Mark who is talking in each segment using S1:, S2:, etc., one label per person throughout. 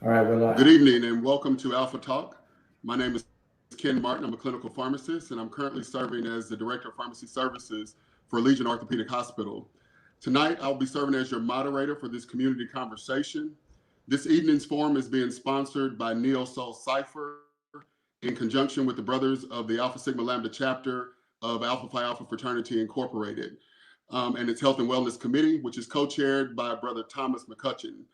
S1: All right, we're
S2: Good
S1: live.
S2: evening and welcome to Alpha Talk. My name is Ken Martin. I'm a clinical pharmacist and I'm currently serving as the Director of Pharmacy Services for Legion Orthopedic Hospital. Tonight, I'll be serving as your moderator for this community conversation. This evening's forum is being sponsored by Neo Soul Cypher in conjunction with the brothers of the Alpha Sigma Lambda chapter of Alpha Phi Alpha Fraternity Incorporated and its Health and Wellness Committee, which is co-chaired by Brother Thomas McCutcheon.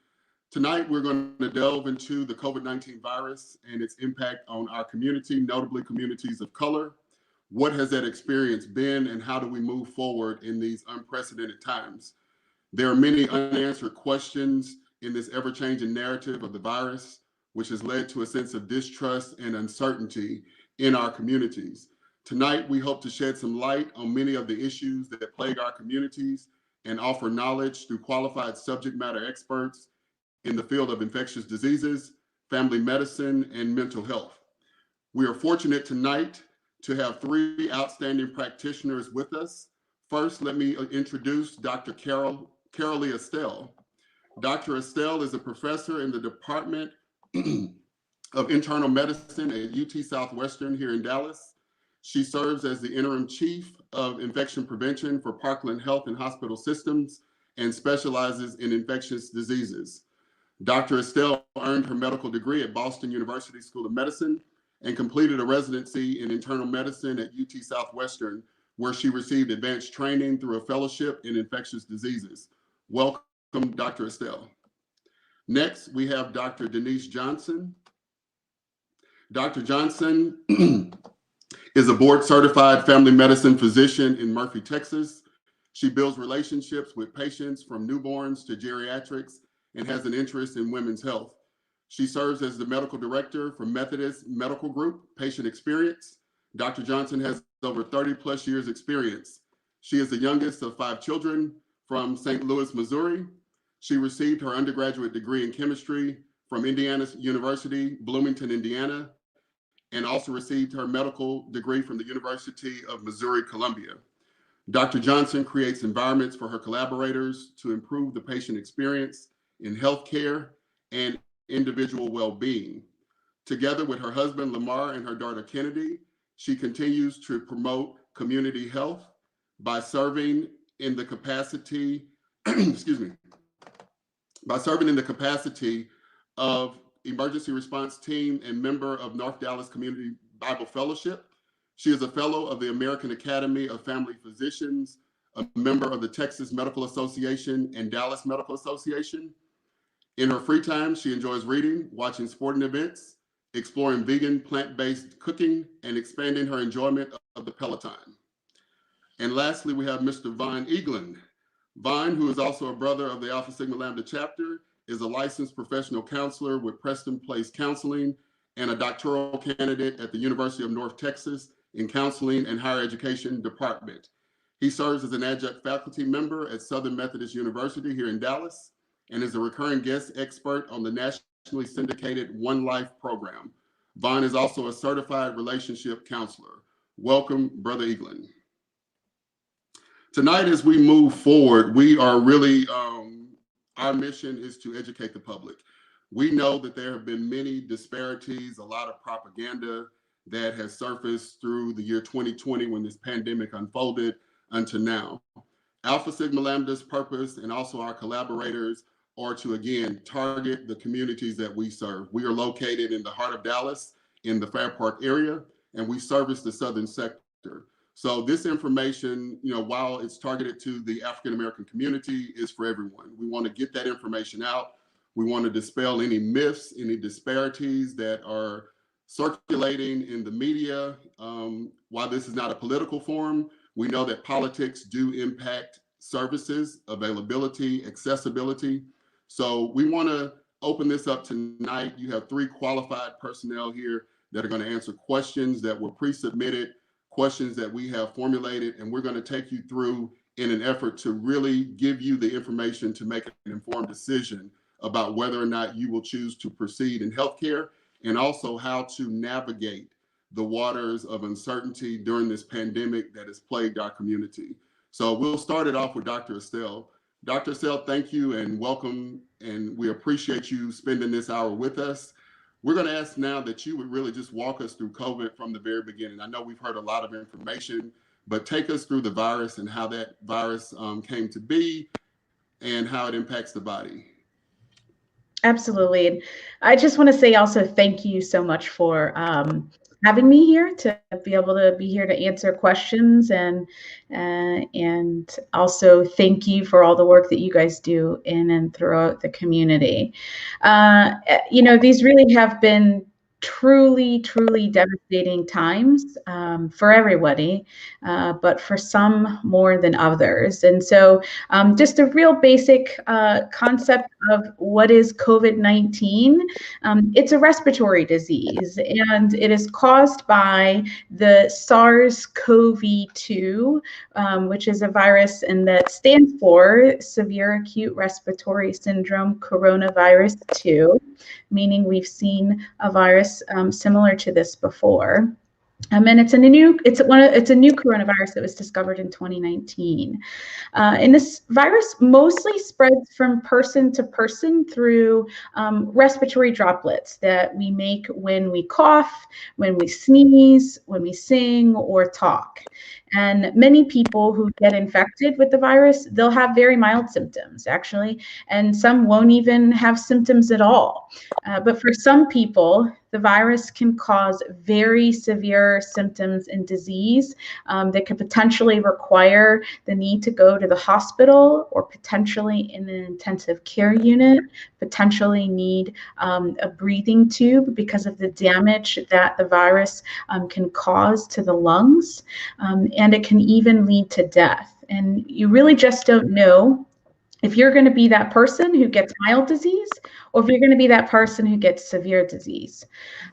S2: Tonight, we're going to delve into the COVID 19 virus and its impact on our community, notably communities of color. What has that experience been, and how do we move forward in these unprecedented times? There are many unanswered questions in this ever changing narrative of the virus, which has led to a sense of distrust and uncertainty in our communities. Tonight, we hope to shed some light on many of the issues that plague our communities and offer knowledge through qualified subject matter experts in the field of infectious diseases, family medicine, and mental health. We are fortunate tonight to have three outstanding practitioners with us. First, let me introduce Dr. Carolee Estelle. Dr. Estelle is a professor in the Department of Internal Medicine at UT Southwestern here in Dallas. She serves as the interim chief of infection prevention for Parkland Health and Hospital Systems and specializes in infectious diseases. Dr. Estelle earned her medical degree at Boston University School of Medicine and completed a residency in internal medicine at UT Southwestern, where she received advanced training through a fellowship in infectious diseases. Welcome, Dr. Estelle. Next, we have Dr. Denise Johnson. Dr. Johnson is a board certified family medicine physician in Murphy, Texas. She builds relationships with patients from newborns to geriatrics and has an interest in women's health. She serves as the medical director for Methodist Medical Group Patient Experience. Dr. Johnson has over 30 plus years experience. She is the youngest of five children from St. Louis, Missouri. She received her undergraduate degree in chemistry from Indiana University, Bloomington, Indiana, and also received her medical degree from the University of Missouri, Columbia. Dr. Johnson creates environments for her collaborators to improve the patient experience in healthcare and individual well being. Together with her husband Lamar and her daughter Kennedy, she continues to promote community health by serving in the capacity, excuse me, by serving in the capacity of emergency response team and member of North Dallas Community Bible Fellowship. She is a fellow of the American Academy of Family Physicians, a member of the Texas Medical Association and Dallas Medical Association. In her free time, she enjoys reading, watching sporting events, exploring vegan, plant-based cooking, and expanding her enjoyment of the Peloton. And lastly, we have Mr. Vaughn Eaglin. Vaughn, who is also a brother of the Alpha Sigma Lambda chapter, is a licensed professional counselor with Preston Place Counseling and a doctoral candidate at the University of North Texas in Counseling and Higher Education Department. He serves as an adjunct faculty member at Southern Methodist University here in Dallas and is a recurring guest expert on the nationally syndicated One Life program. Vaughn is also a certified relationship counselor. Welcome, Brother Eaglin. Tonight, as we move forward, we are really, our mission is to educate the public. We know that there have been many disparities, a lot of propaganda that has surfaced through the year 2020 when this pandemic unfolded until now. Alpha Sigma Lambda's purpose and also our collaborators are to again target the communities that we serve. We are located in the heart of Dallas in the Fair Park area, and we service the southern sector. So this information, while it's targeted to the African American community, is for everyone. We want to get that information out. We want to dispel any myths, any disparities that are circulating in the media. While this is not a political forum, we know that politics do impact services, availability, accessibility. So we want to open this up tonight. You have three qualified personnel here that are going to answer questions that were pre-submitted, questions that we have formulated, and we're going to take you through in an effort to really give you the information to make an informed decision about whether or not you will choose to proceed in healthcare and also how to navigate the waters of uncertainty during this pandemic that has plagued our community. So we'll start it off with Dr. Estelle. Dr. Sell, thank you and welcome, and we appreciate you spending this hour with us. We're going to ask now that you would really just walk us through COVID from the very beginning. I know we've heard a lot of information, but take us through the virus and how that virus came to be and how it impacts the body.
S1: Absolutely. And I just want to say also thank you so much for having me here, to be able to be here to answer questions, and also thank you for all the work that you guys do in and throughout the community. These really have been truly devastating times for everybody, but for some more than others. And so just a real basic concept of what is COVID-19. It's a respiratory disease, and it is caused by the SARS-CoV-2, which is a virus, and that stands for Severe Acute Respiratory Syndrome Coronavirus 2, meaning we've seen a virus similar to this before. And it's a new coronavirus that was discovered in 2019. And this virus mostly spreads from person to person through respiratory droplets that we make when we cough, when we sneeze, when we sing or talk. And many people who get infected with the virus, they'll have very mild symptoms, actually, and some won't even have symptoms at all. But for some people, the virus can cause very severe symptoms and disease that could potentially require the need to go to the hospital, or potentially in an intensive care unit, potentially need a breathing tube because of the damage that the virus can cause to the lungs. And it can even lead to death. And you really just don't know if you're going to be that person who gets mild disease, or if you're going to be that person who gets severe disease.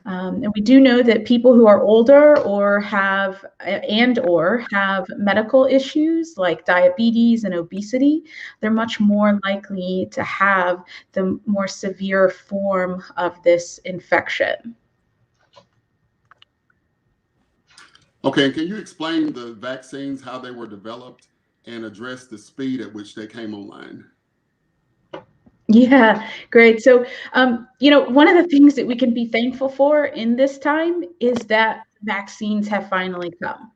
S1: And we do know that people who are older or have medical issues like diabetes and obesity, they're much more likely to have the more severe form of this infection.
S2: Okay, can you explain the vaccines, how they were developed, and address the speed at which they came online?
S1: Yeah, great. So, one of the things that we can be thankful for in this time is that vaccines have finally come.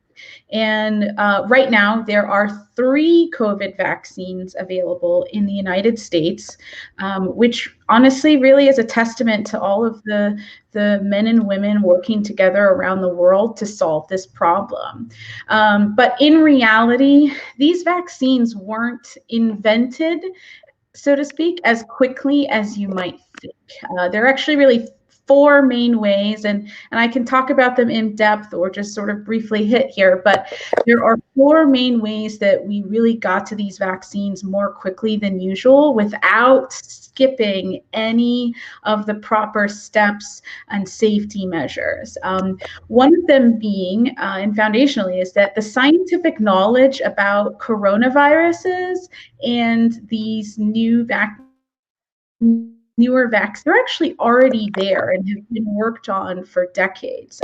S1: And right now, there are 3 COVID vaccines available in the United States, which honestly really is a testament to all of the men and women working together around the world to solve this problem. But in reality, these vaccines weren't invented, so to speak, as quickly as you might think. There are actually really 4 main ways, and I can talk about them in depth or just sort of briefly hit here, but there are 4 main ways that we really got to these vaccines more quickly than usual without skipping any of the proper steps and safety measures. One of them being, and foundationally, is that the scientific knowledge about coronaviruses and these newer vaccines, they're actually already there and have been worked on for decades.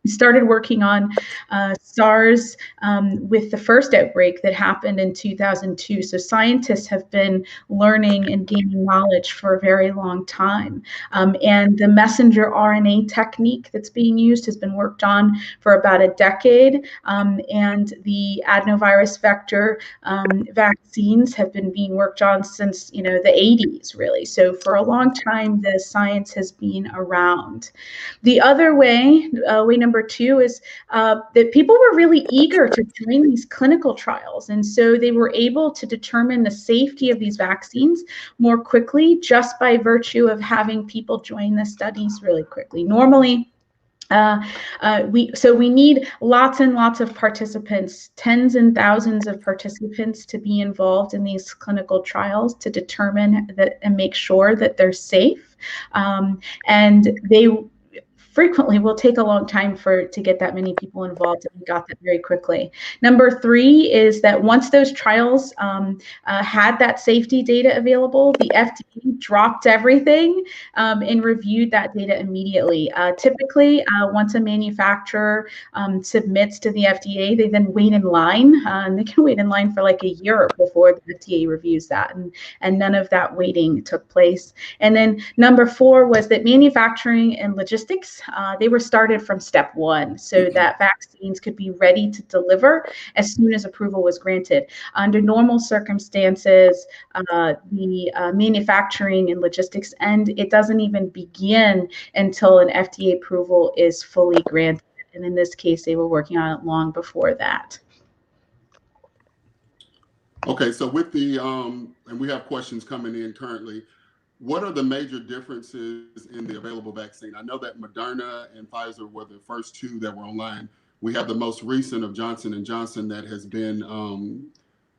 S1: We started working on SARS with the first outbreak that happened in 2002. So scientists have been learning and gaining knowledge for a very long time. And the messenger RNA technique that's being used has been worked on for about a decade. And the adenovirus vector vaccines have been being worked on since the 80s, really. So for a long time, the science has been around. The other way, way number 2, is that people were really eager to join these clinical trials. And so they were able to determine the safety of these vaccines more quickly just by virtue of having people join the studies really quickly. Normally, we need lots and lots of participants, tens and thousands of participants, to be involved in these clinical trials to determine that and make sure that they're safe. And frequently will take a long time to get that many people involved, and we got that very quickly. Number 3 is that once those trials had that safety data available, the FDA dropped everything and reviewed that data immediately. Typically, once a manufacturer submits to the FDA, they then wait in line, and they can wait in line for like a year before the FDA reviews that, and none of that waiting took place. And then number 4 was that manufacturing and logistics, they were started from step 1, so that vaccines could be ready to deliver as soon as approval was granted. Under normal circumstances, the manufacturing and logistics end, it doesn't even begin until an FDA approval is fully granted. And in this case, they were working on it long before that.
S2: Okay, so with the, and we have questions coming in currently, what are the major differences in the available vaccine? I know that Moderna and Pfizer were the first 2 that were online. We have the most recent of Johnson & Johnson that has been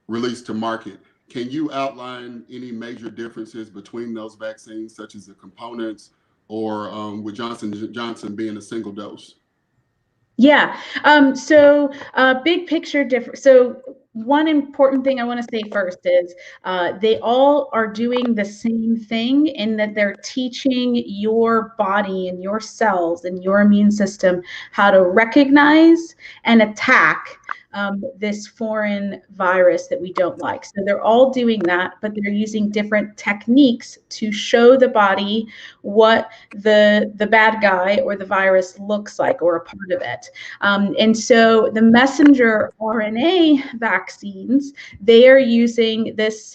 S2: released to market. Can you outline any major differences between those vaccines, such as the components, or with Johnson & Johnson being a single dose?
S1: Yeah. So big picture difference. So one important thing I want to say first is they all are doing the same thing in that they're teaching your body and your cells and your immune system how to recognize and attack this foreign virus that we don't like. So they're all doing that, but they're using different techniques to show the body what the bad guy or the virus looks like, or a part of it. And so the messenger RNA vaccines, they are using this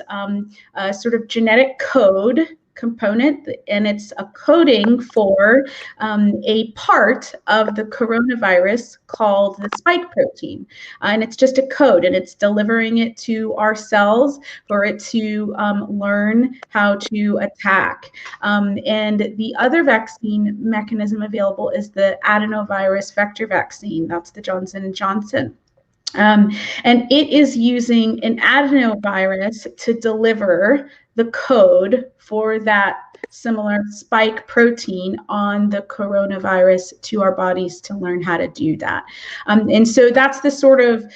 S1: sort of genetic code component, and it's a coding for a part of the coronavirus called the spike protein. And it's just a code, and it's delivering it to our cells for it to learn how to attack. And the other vaccine mechanism available is the adenovirus vector vaccine. That's the Johnson & Johnson. And it is using an adenovirus to deliver the code for that similar spike protein on the coronavirus to our bodies to learn how to do that. And so that's the sort of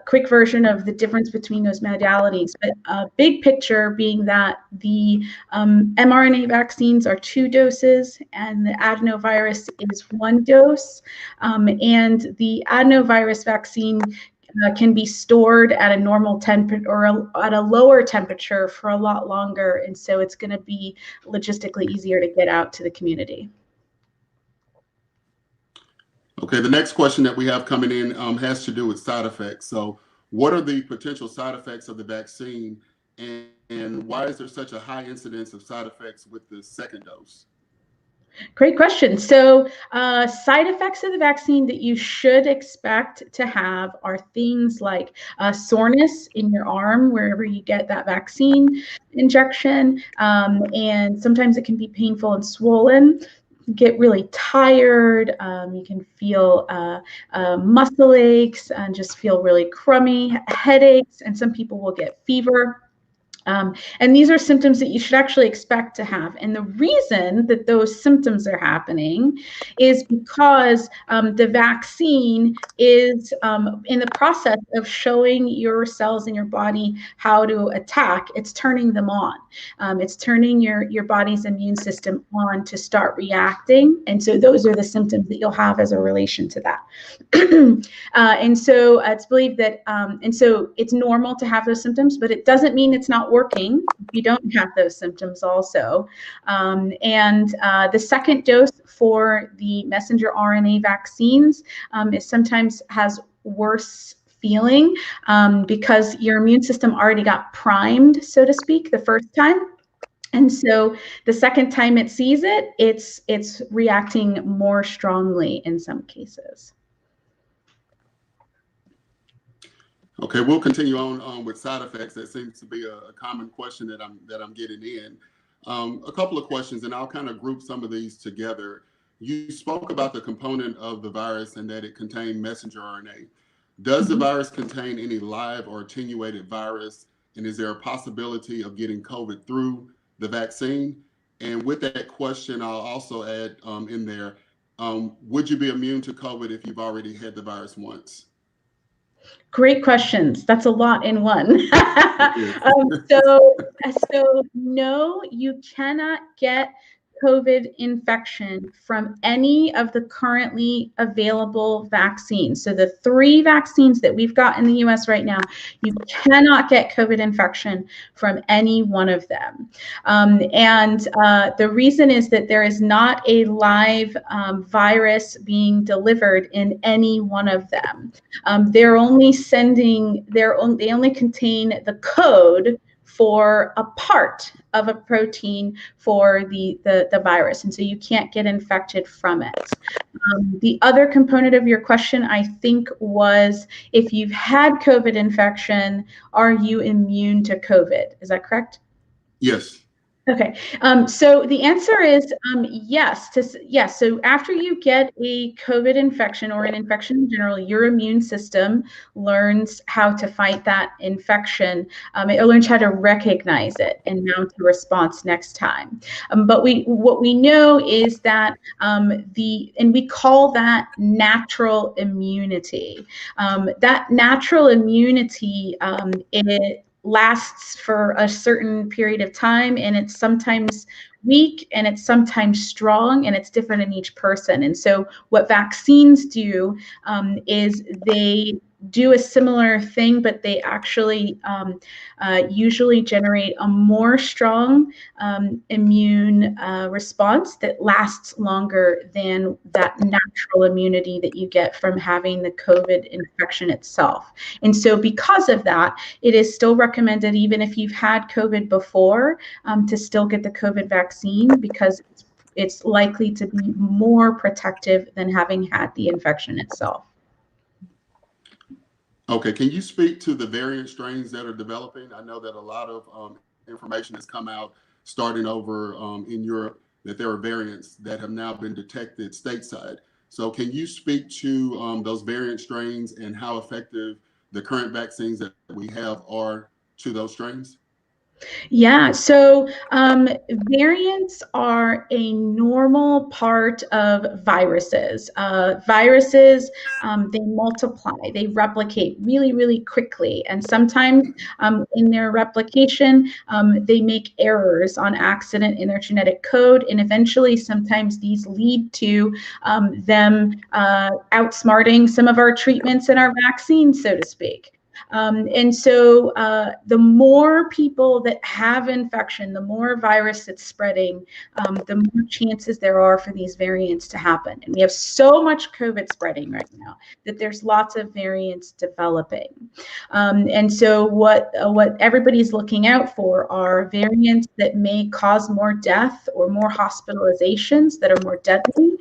S1: quick version of the difference between those modalities. But big picture being that the mRNA vaccines are 2 doses and the adenovirus is 1 dose. And the adenovirus vaccine can be stored at a normal temperature or at a lower temperature for a lot longer. And so it's going to be logistically easier to get out to the community.
S2: Okay, the next question that we have coming in has to do with side effects. So what are the potential side effects of the vaccine, and why is there such a high incidence of side effects with the second dose?
S1: Great question. So side effects of the vaccine that you should expect to have are things like soreness in your arm wherever you get that vaccine injection, and sometimes it can be painful and swollen. Get really tired, you can feel muscle aches and just feel really crummy, headaches, and some people will get fever. And these are symptoms that you should actually expect to have. And the reason that those symptoms are happening is because the vaccine is in the process of showing your cells in your body how to attack. It's turning them on. It's turning your body's immune system on to start reacting. And so those are the symptoms that you'll have as a relation to that. And so it's believed that, and so it's normal to have those symptoms, but it doesn't mean it's not working if you don't have those symptoms also. And the second dose for the messenger RNA vaccines is sometimes has worse feeling because your immune system already got primed, so to speak, the first time. And so the second time it sees it, it's reacting more strongly in some cases.
S2: Okay, we'll continue on with side effects. That seems to be a common question that I'm getting in. A couple of questions, and I'll kind of group some of these together. You spoke about the component of the virus and that it contained messenger RNA. Does the virus contain any live or attenuated virus? And is there a possibility of getting COVID through the vaccine? And with that question, I'll also add in there, would you be immune to COVID if you've already had the virus once?
S1: Great questions. That's a lot in one. So no, you cannot get COVID infection from any of the currently available vaccines. So the 3 vaccines that we've got in the US right now, you cannot get COVID infection from any one of them. The reason is that there is not a live virus being delivered in any one of them. They only contain the code for a part of a protein for the virus, and so you can't get infected from it. The other component of your question, I think, was if you've had COVID infection, are you immune to COVID? Is that correct?
S2: Yes.
S1: Okay, so the answer is yes. Yes, so after you get a COVID infection or an infection in general, your immune system learns how to fight that infection. It learns how to recognize it and mount a response next time. But what we know is that and we call that natural immunity. That natural immunity, it lasts for a certain period of time, and it's sometimes weak and it's sometimes strong, and it's different in each person. And so what vaccines do is they do a similar thing, but they actually usually generate a more strong immune response that lasts longer than that natural immunity that you get from having the COVID infection itself. And so because of that, it is still recommended, even if you've had COVID before, to still get the COVID vaccine, because it's likely to be more protective than having had the infection itself.
S2: Okay, can you speak to the variant strains that are developing? I know that a lot of information has come out starting over in Europe that there are variants that have now been detected stateside. So can you speak to those variant strains and how effective the current vaccines that we have are to those strains?
S1: Yeah, so variants are a normal part of viruses. Viruses, they multiply, they replicate really, really quickly. And sometimes in their replication, they make errors on accident in their genetic code. And eventually, sometimes these lead to them outsmarting some of our treatments and our vaccines, so to speak. And so the more people that have infection, the more virus that's spreading, the more chances there are for these variants to happen. And we have so much COVID spreading right now that there's lots of variants developing. And so what everybody's looking out for are variants that may cause more death or more hospitalizations that are more deadly.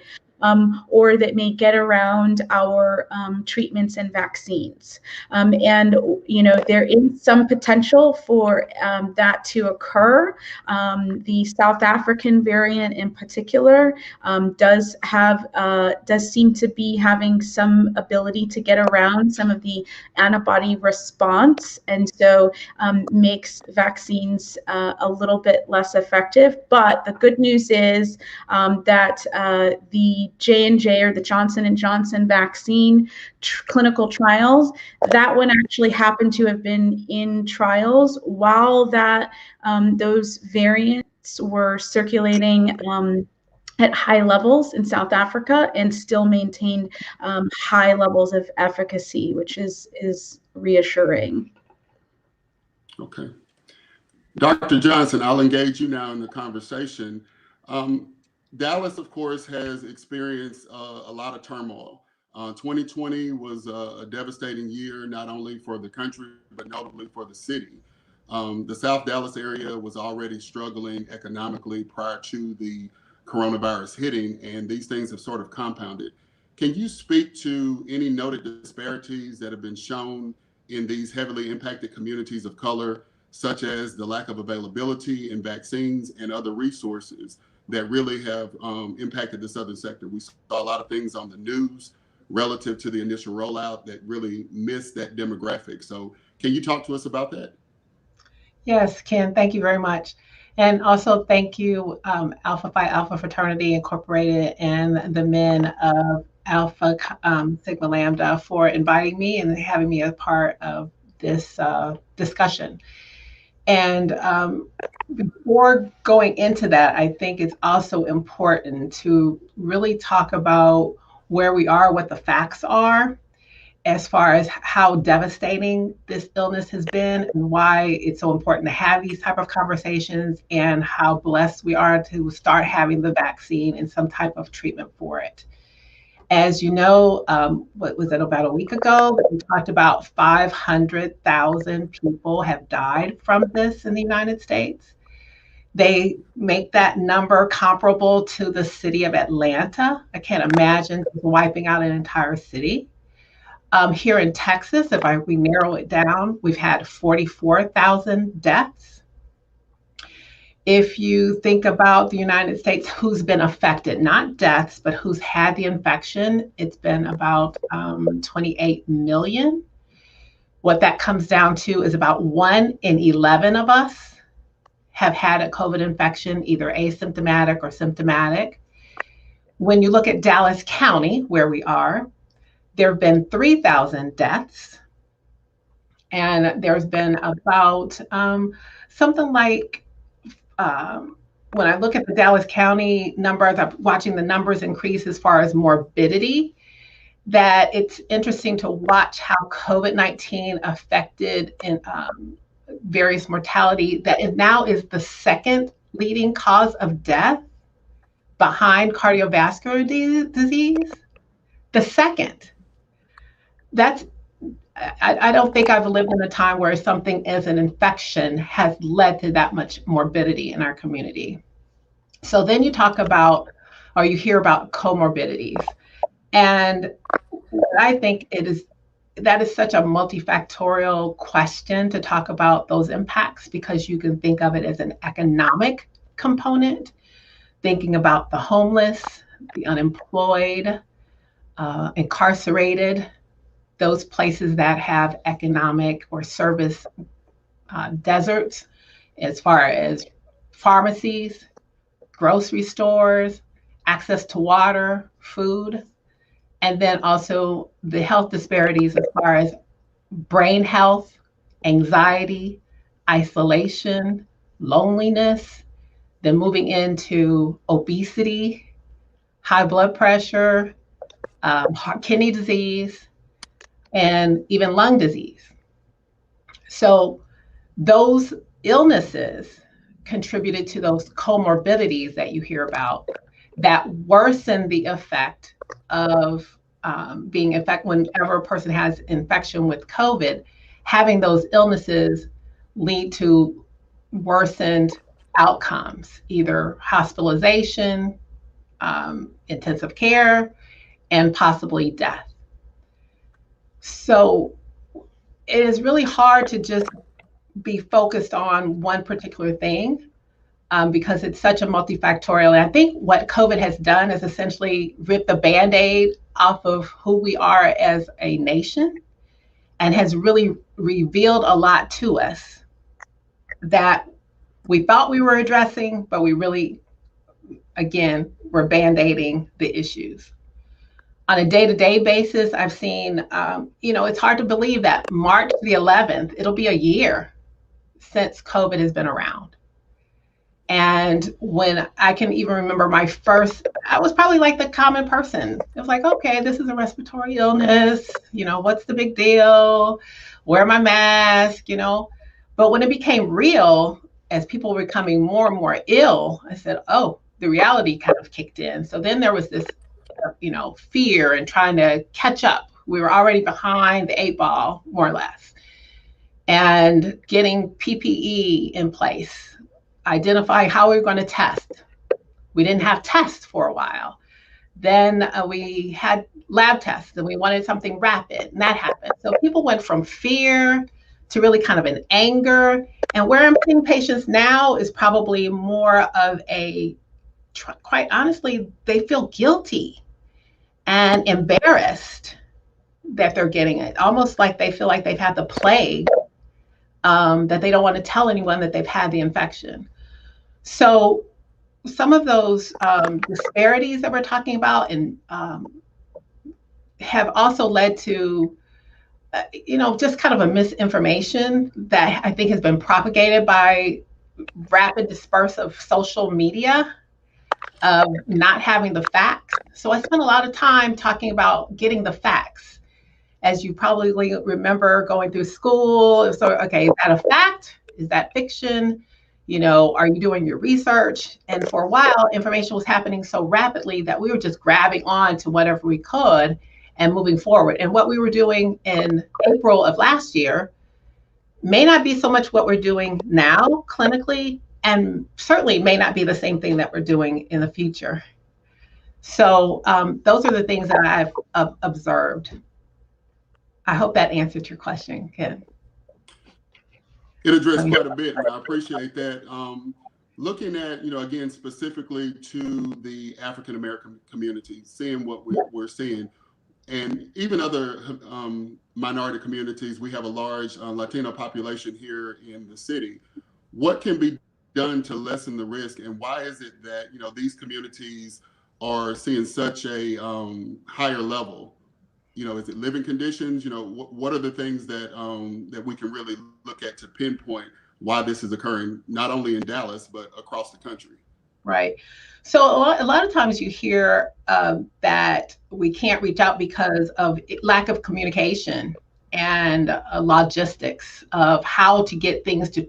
S1: Or that may get around our treatments and vaccines. And, you know, there is some potential for that to occur. The South African variant in particular does seem to be having some ability to get around some of the antibody response, and so makes vaccines a little bit less effective. But the good news is that the J&J, or the Johnson & Johnson vaccine clinical trials, that one actually happened to have been in trials while that those variants were circulating at high levels in South Africa, and still maintained high levels of efficacy, which is reassuring.
S2: Okay. Dr. Johnson, I'll engage you now in the conversation. Dallas, of course, has experienced a lot of turmoil. 2020 was a devastating year, not only for the country, but notably for the city. The South Dallas area was already struggling economically prior to the coronavirus hitting, and these things have sort of compounded. Can you speak to any noted disparities that have been shown in these heavily impacted communities of color, such as the lack of availability in vaccines and other resources that really have impacted the southern sector? We saw a lot of things on the news relative to the initial rollout that really missed that demographic. So can you talk to us about that?
S3: Yes, Ken, thank you very much. And also thank you, Alpha Phi Alpha Fraternity Incorporated and the men of Alpha Sigma Lambda for inviting me and having me a part of this discussion. And before going into that, I think it's also important to really talk about where we are, what the facts are, as far as how devastating this illness has been and why it's so important to have these type of conversations, and how blessed we are to start having the vaccine and some type of treatment for it. As you know, what was it, about a week ago, we talked about 500,000 people have died from this in the United States. They make that number comparable to the city of Atlanta. I can't imagine wiping out an entire city. Here in Texas, we narrow it down, we've had 44,000 deaths. If you think about the United States, who's been affected, not deaths, but who's had the infection, it's been about 28 million. What that comes down to is about 1 in 11 of us have had a COVID infection, either asymptomatic or symptomatic. When you look at Dallas County, where we are, there have been 3,000 deaths, and there's been about something like, when I look at the Dallas County numbers, I'm watching the numbers increase as far as morbidity, that it's interesting to watch how COVID-19 affected in various mortality, that it now is the second leading cause of death behind cardiovascular disease. The second. I don't think I've lived in a time where something as an infection has led to that much morbidity in our community. So then you talk about, or you hear about comorbidities. And I think that is such a multifactorial question to talk about those impacts, because you can think of it as an economic component, thinking about the homeless, the unemployed, incarcerated, those places that have economic or service deserts, as far as pharmacies, grocery stores, access to water, food, and then also the health disparities as far as brain health, anxiety, isolation, loneliness, then moving into obesity, high blood pressure, kidney disease, and even lung disease. So those illnesses contributed to those comorbidities that you hear about that worsen the effect of being infected. Whenever a person has infection with COVID, having those illnesses lead to worsened outcomes, either hospitalization, intensive care, and possibly death. So it is really hard to just be focused on one particular thing, because it's such a multifactorial. And I think what COVID has done is essentially rip the Band-Aid off of who we are as a nation, and has really revealed a lot to us that we thought we were addressing, but we really, again, we're Band-Aiding the issues. On a day-to-day basis, I've seen, it's hard to believe that March the 11th, it'll be a year since COVID has been around. And when I can even remember I was probably like the common person. It was like, okay, this is a respiratory illness. What's the big deal? Wear my mask, But when it became real, as people were becoming more and more ill, I said, oh, the reality kind of kicked in. So then there was this, fear and trying to catch up. We were already behind the 8 ball, more or less. And getting PPE in place, identifying how we were going to test. We didn't have tests for a while. Then we had lab tests and we wanted something rapid, and that happened. So people went from fear to really kind of an anger. And where I'm seeing patients now is probably more of quite honestly, they feel guilty and embarrassed that they're getting it. Almost like they feel like they've had the plague, that they don't want to tell anyone that they've had the infection. So some of those disparities that we're talking about and have also led to, just kind of a misinformation that I think has been propagated by rapid disperse of social media, of not having the facts. So I spent a lot of time talking about getting the facts. As you probably remember going through school, so, okay, is that a fact? Is that fiction? Are you doing your research? And for a while, information was happening so rapidly that we were just grabbing on to whatever we could and moving forward. And what we were doing in April of last year may not be so much what we're doing now clinically, and certainly may not be the same thing that we're doing in the future. So those are the things that I've observed. I hope that answered your question, Ken.
S2: It addressed quite a bit, and I appreciate that. Looking at, again, specifically to the African American community, seeing what we're seeing, and even other minority communities, we have a large Latino population here in the city. What can be done to lessen the risk, and why is it that these communities are seeing such a higher level? Is it living conditions? What are the things that that we can really look at to pinpoint why this is occurring, not only in Dallas, but across the country?
S3: Right. So a lot of times you hear that we can't reach out because of lack of communication and logistics of how to get things to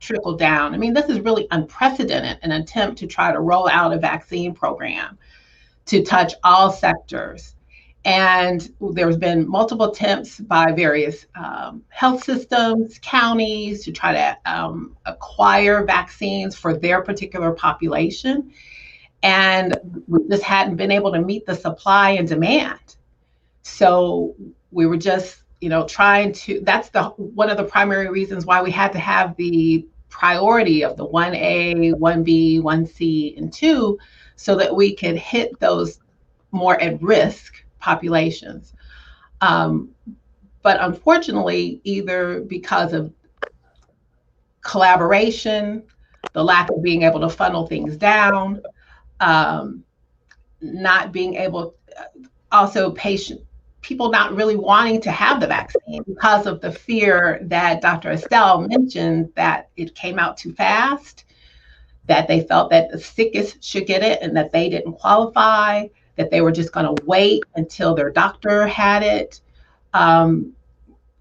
S3: trickle down. I mean, this is really unprecedented, an attempt to try to roll out a vaccine program to touch all sectors. And there's been multiple attempts by various health systems, counties, to try to acquire vaccines for their particular population. And we just hadn't been able to meet the supply and demand. So we were just, trying to, that's one of the primary reasons why we had to have the priority of the 1A, 1B, 1C, and 2, so that we could hit those more at risk populations. But unfortunately, either because of collaboration, the lack of being able to funnel things down, not being able, also people not really wanting to have the vaccine because of the fear that Dr. Estelle mentioned, that it came out too fast, that they felt that the sickest should get it and that they didn't qualify, that they were just going to wait until their doctor had it,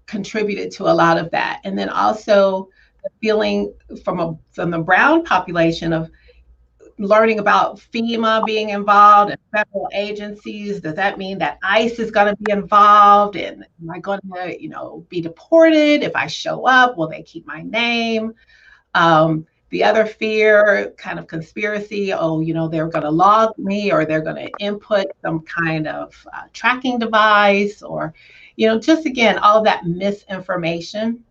S3: contributed to a lot of that. And then also the feeling from the Brown population of learning about FEMA being involved and federal agencies. Does that mean that ICE is going to be involved? And am I going to, be deported if I show up? Will they keep my name? The other fear, kind of conspiracy, they're going to log me, or they're going to input some kind of tracking device, or, just again, all of that misinformation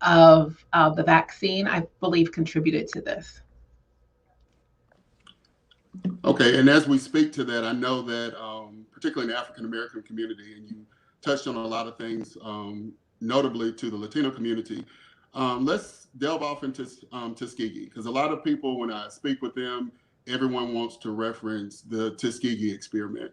S3: of the vaccine, I believe, contributed to this.
S2: Okay, and as we speak to that, I know that particularly in the African American community, and you touched on a lot of things, notably to the Latino community. Let's delve off into Tuskegee, because a lot of people, when I speak with them, everyone wants to reference the Tuskegee experiment.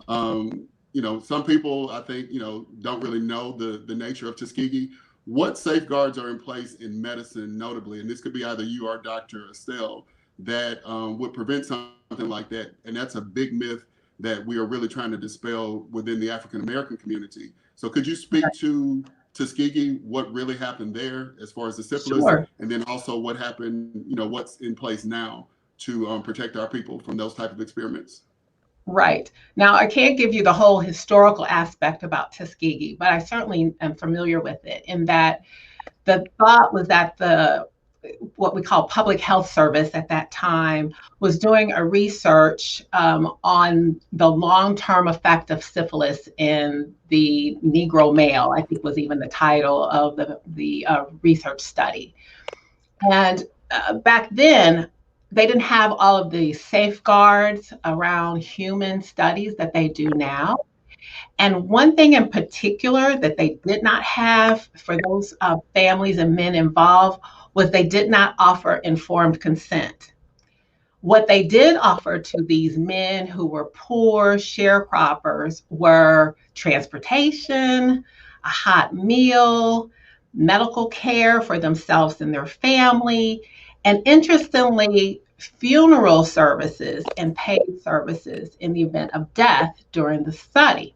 S2: Some people, I think, don't really know the nature of Tuskegee. What safeguards are in place in medicine, notably, and this could be either you or Dr. Estelle, that would prevent something like that? And that's a big myth that we are really trying to dispel within the African American community. So could you speak to Tuskegee, what really happened there as far as the syphilis,
S3: Sure.
S2: And then also what happened, what's in place now to protect our people from those type of experiments?
S3: Right. Now, I can't give you the whole historical aspect about Tuskegee, but I certainly am familiar with it, in that the thought was that what we call Public Health Service at that time was doing a research on the long-term effect of syphilis in the Negro male, I think was even the title of the research study. And back then, they didn't have all of the safeguards around human studies that they do now. And one thing in particular that they did not have for those families and men involved was they did not offer informed consent. What they did offer to these men who were poor sharecroppers were transportation, a hot meal, medical care for themselves and their family, and interestingly, funeral services and paid services in the event of death during the study.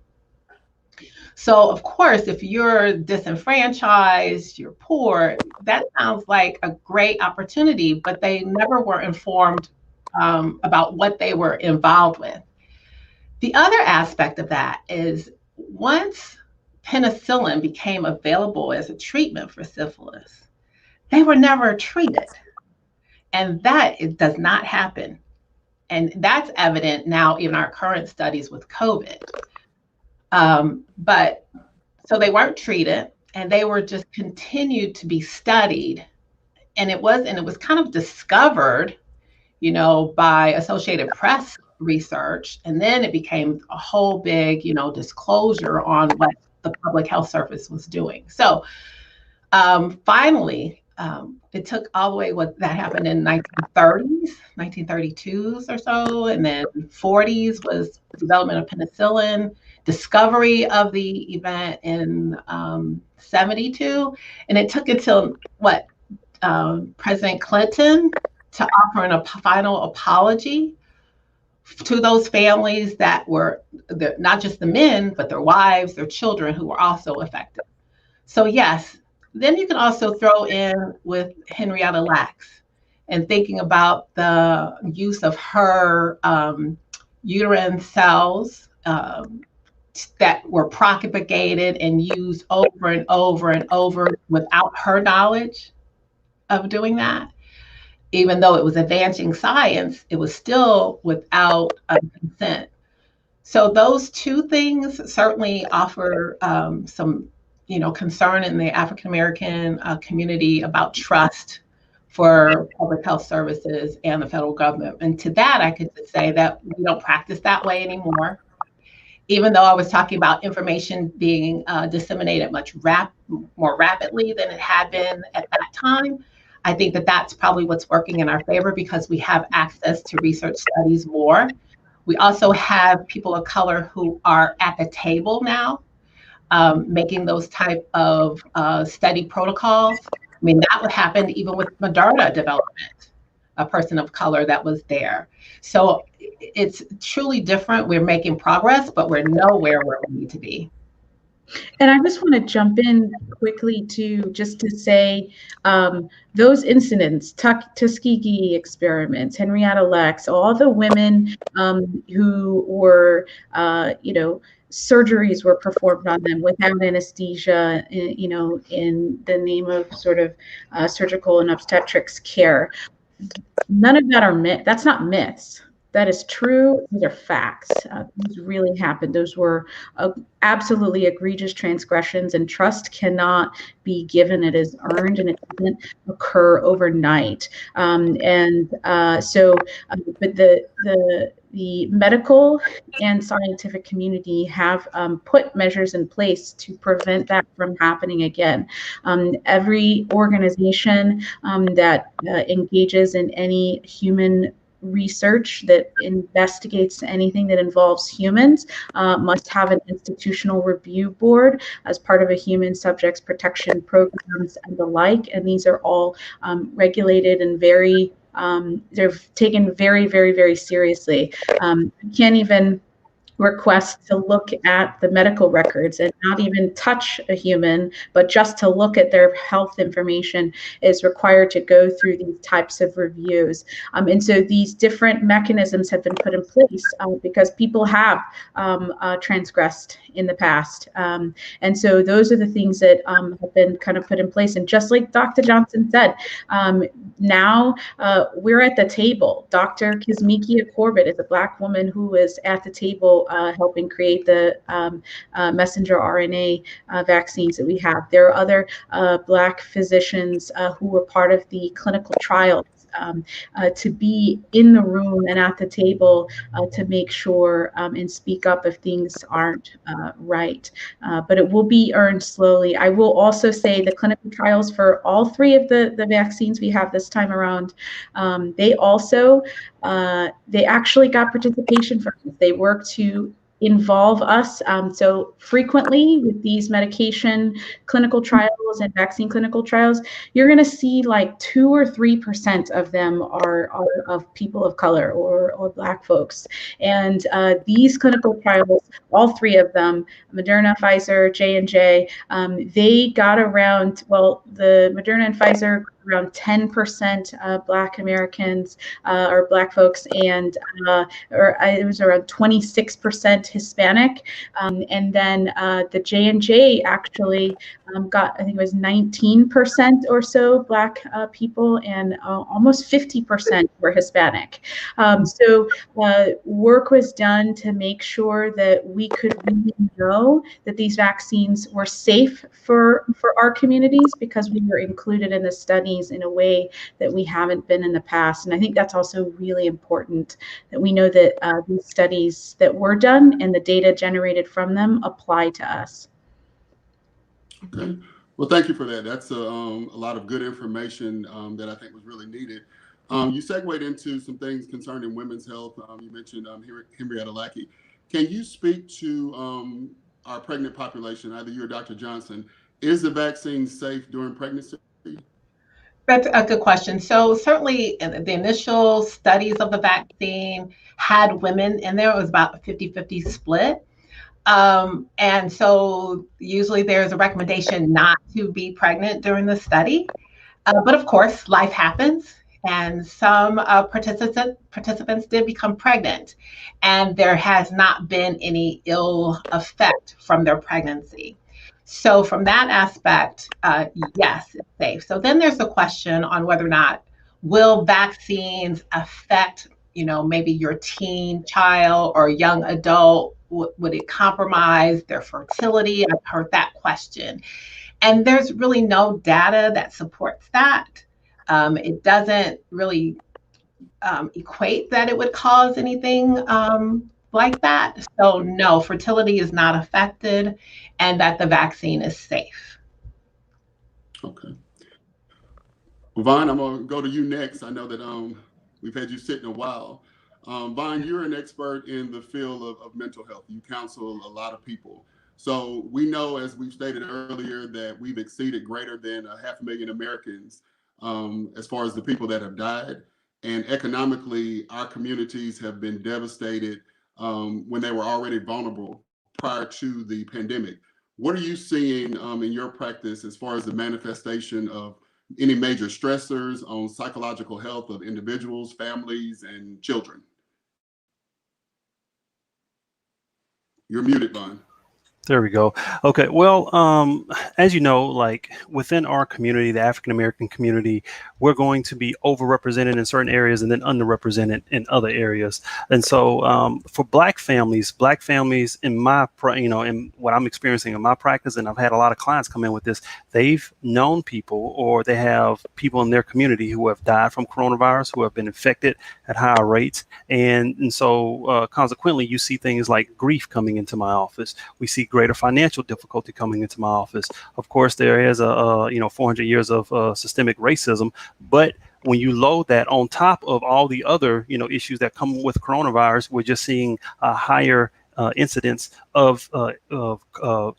S3: So, of course, if you're disenfranchised, you're poor, that sounds like a great opportunity, but they never were informed about what they were involved with. The other aspect of that is once penicillin became available as a treatment for syphilis, they were never treated. And that it does not happen. And that's evident now in our current studies with COVID. But so they weren't treated and they were just continued to be studied. And it was kind of discovered, by Associated Press research. And then it became a whole big, disclosure on what the Public Health Service was doing. So finally, it took all the way what that happened in 1930s, 1932s or so, and then 40s was development of penicillin, discovery of the event in 72, and it took until President Clinton to offer a final apology to those families that were not just the men, but their wives, their children who were also affected. So yes. Then you can also throw in with Henrietta Lacks and thinking about the use of her uterine cells that were propagated and used over and over and over without her knowledge of doing that. Even though it was advancing science, it was still without consent. So those two things certainly offer some concern in the African American community about trust for public health services and the federal government. And to that, I could just say that we don't practice that way anymore. Even though I was talking about information being disseminated much more rapidly than it had been at that time, I think that that's probably what's working in our favor because we have access to research studies more. We also have people of color who are at the table now, making those type of study protocols. I mean, that would happen even with Moderna development, a person of color that was there. So it's truly different. We're making progress, but we're nowhere where we need to be.
S1: And I just want to jump in quickly to say those incidents, Tuskegee experiments, Henrietta Lacks, all the women who were, surgeries were performed on them without anesthesia, in the name of sort of surgical and obstetrics care. None of that are myths. That's not myths. That is true. These are facts. These really happened. Those were absolutely egregious transgressions, and trust cannot be given. It is earned, and it doesn't occur overnight. But the medical and scientific community have put measures in place to prevent that from happening again. Every organization that engages in any human research that investigates anything that involves humans must have an institutional review board as part of a human subjects protection programs and the like. And these are all regulated and they're taken very, very, very seriously. You can't even request to look at the medical records and not even touch a human, but just to look at their health information is required to go through these types of reviews. And so these different mechanisms have been put in place because people have transgressed in the past. And so those are the things that have been kind of put in place. And just like Dr. Johnson said, now we're at the table. Dr. Kizzmekia Corbett is a Black woman who is at the table helping create the messenger RNA vaccines that we have. There are other Black physicians who were part of the clinical trials to be in the room and at the table to make sure and speak up if things aren't right. But it will be earned slowly. I will also say the clinical trials for all three of the vaccines we have this time around, they actually got participation from us. They work to involve us. So frequently with these medication clinical trials and vaccine clinical trials, you're going to see like 2 or 3% of them are of people of color or Black folks. And these clinical trials, all three of them, Moderna, Pfizer, J&J, they got around, well, the Moderna and Pfizer around 10% Black Americans or Black folks, and it was around 26% Hispanic, and then the J&J actually got, I think it was 19% or so Black people, and almost 50% were Hispanic. So work was done to make sure that we could really know that these vaccines were safe for our communities, because we were included in the studies in a way that we haven't been in the past. And I think that's also really important, that we know that these studies that were done and the data generated from them apply to us.
S2: Okay. Well, thank you for that. That's a lot of good information that I think was really needed. You segued into some things concerning women's health. You mentioned Henrietta Lackey. Can you speak to our pregnant population, either you or Dr. Johnson? Is the vaccine safe during pregnancy?
S3: That's a good question. So certainly the initial studies of the vaccine had women in there. It was about a 50-50 split. And so usually there's a recommendation not to be pregnant during the study. But of course, life happens. And some participants did become pregnant. And there has not been any ill effect from their pregnancy. So from that aspect, yes, it's safe. So then there's the question on whether or not will vaccines affect, maybe your teen child or young adult? Would it compromise their fertility? I've heard that question. And there's really no data that supports that. It doesn't really equate that it would cause anything like that. So no, fertility is not affected, and that the vaccine is safe.
S2: Okay. Well, Vaughn, I'm going to go to you next. I know that we've had you sitting a while. Vaughn, you're an expert in the field of mental health. You counsel a lot of people. So we know, as we've stated earlier, that we've exceeded greater than 500,000 Americans as far as the people that have died. And economically, our communities have been devastated when they were already vulnerable prior to the pandemic. What are you seeing in your practice as far as the manifestation of any major stressors on psychological health of individuals, families, and children? You're muted, Vaughn.
S4: There we go. Okay. Well, as you know, like within our community, the African-American community, we're going to be overrepresented in certain areas and then underrepresented in other areas. And so for Black families in my, in what I'm experiencing in my practice, and I've had a lot of clients come in with this, they've known people or they have people in their community who have died from coronavirus, who have been infected at higher rates. And so consequently, you see things like grief coming into my office. We see greater financial difficulty coming into my office. Of course, there is 400 years of systemic racism, but when you load that on top of all the other, issues that come with coronavirus, we're just seeing a higher incidence of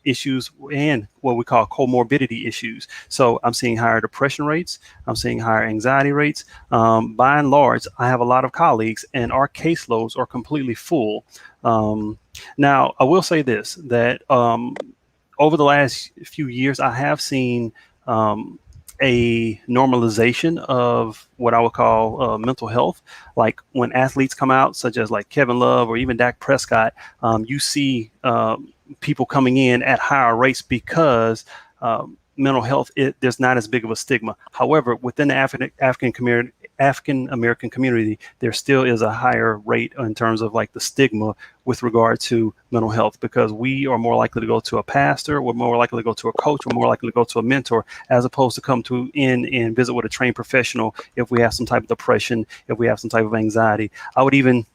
S4: issues and what we call comorbidity issues. So I'm seeing higher depression rates. I'm seeing higher anxiety rates. By and large, I have a lot of colleagues and our caseloads are completely full. Now, I will say this, that over the last few years, I have seen a normalization of what I would call mental health. Like when athletes come out, such as like Kevin Love or even Dak Prescott, you see people coming in at higher rates because mental health, there's not as big of a stigma. However, within the African African American community, there still is a higher rate in terms of like the stigma with regard to mental health, because we are more likely to go to a pastor, we're more likely to go to a coach, we're more likely to go to a mentor, as opposed to come to in and visit with a trained professional if we have some type of depression, if we have some type of anxiety. I would even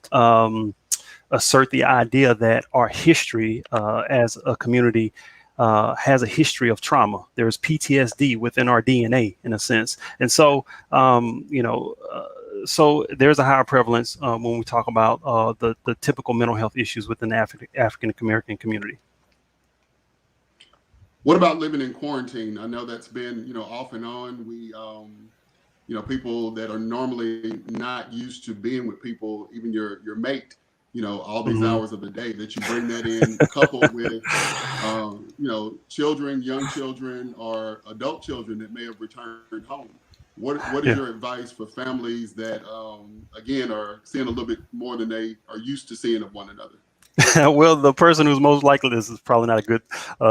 S4: assert the idea that our history as a community has a history of trauma. There's PTSD within our DNA in a sense. And so, so there's a higher prevalence when we talk about the typical mental health issues within the African American community.
S2: What about living in quarantine? I know that's been, off and on. We, people that are normally not used to being with people, even your mate, all these hours of the day, that you bring that in, coupled with, children, young children, or adult children that may have returned home. What is your advice for families that, again, are seeing a little bit more than they are used to seeing of one another?
S4: Well, the person who's most likely, this is probably not a good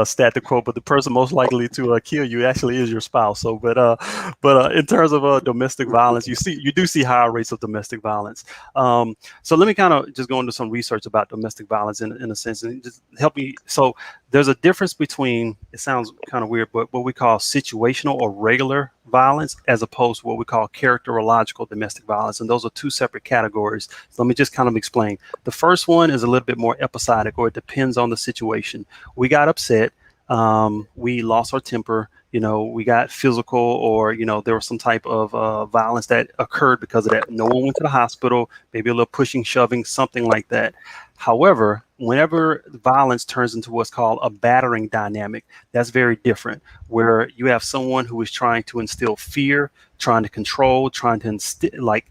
S4: stat to quote, but the person most likely to kill you actually is your spouse. So, but in terms of domestic violence, you do see higher rates of domestic violence. So let me kind of just go into some research about domestic violence in a sense, and just help me. So there's a difference between, it sounds kind of weird, but what we call situational or regular violence as opposed to what we call characterological domestic violence. And those are two separate categories. So let me just kind of explain. The first one is a little bit more episodic, or it depends on the situation. We got upset. We lost our temper. We got physical, or, there was some type of violence that occurred because of that. No one went to the hospital, maybe a little pushing, shoving, something like that. However, whenever violence turns into what's called a battering dynamic, that's very different, where you have someone who is trying to instill fear, trying to control, trying to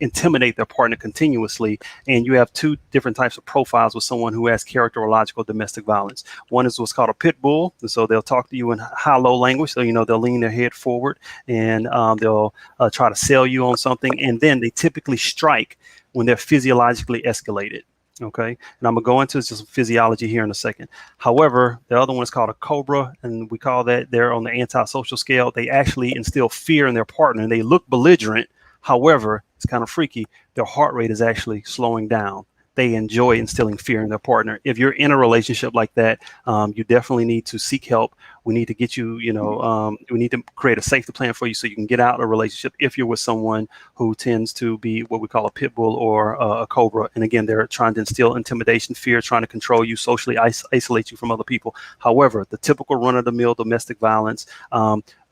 S4: intimidate their partner continuously. And you have two different types of profiles with someone who has characterological domestic violence. One is what's called a pit bull. And so they'll talk to you in high-low language. So, they'll lean their head forward, and they'll try to sell you on something. And then they typically strike when they're physiologically escalated. Okay. And I'm going to go into some physiology here in a second. However, the other one is called a cobra, and we call that, they're on the antisocial scale. They actually instill fear in their partner, and they look belligerent. However, it's kind of freaky. Their heart rate is actually slowing down. They enjoy instilling fear in their partner. If you're in a relationship like that, you definitely need to seek help. We need to get you, we need to create a safety plan for you so you can get out of a relationship if you're with someone who tends to be what we call a pit bull or a cobra. And again, they're trying to instill intimidation, fear, trying to control you, socially isolate you from other people. However, the typical run-of-the-mill domestic violence,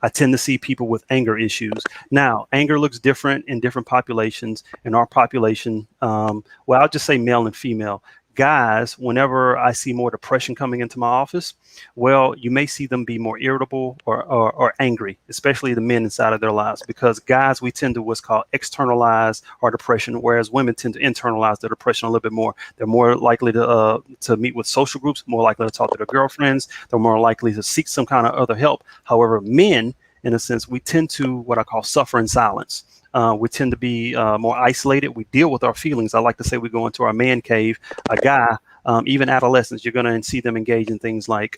S4: I tend to see people with anger issues. Now, anger looks different in different populations. In our population, well, I'll just say male and female. Guys, whenever I see more depression coming into my office, well, you may see them be more irritable or angry, especially the men inside of their lives, because guys, we tend to what's called externalize our depression, whereas women tend to internalize their depression a little bit more. They're more likely to meet with social groups, more likely to talk to their girlfriends. They're more likely to seek some kind of other help. However, men, in a sense, we tend to what I call suffer in silence. We tend to be more isolated. We deal with our feelings. I like to say we go into our man cave. A guy, even adolescents, you're going to see them engage in things like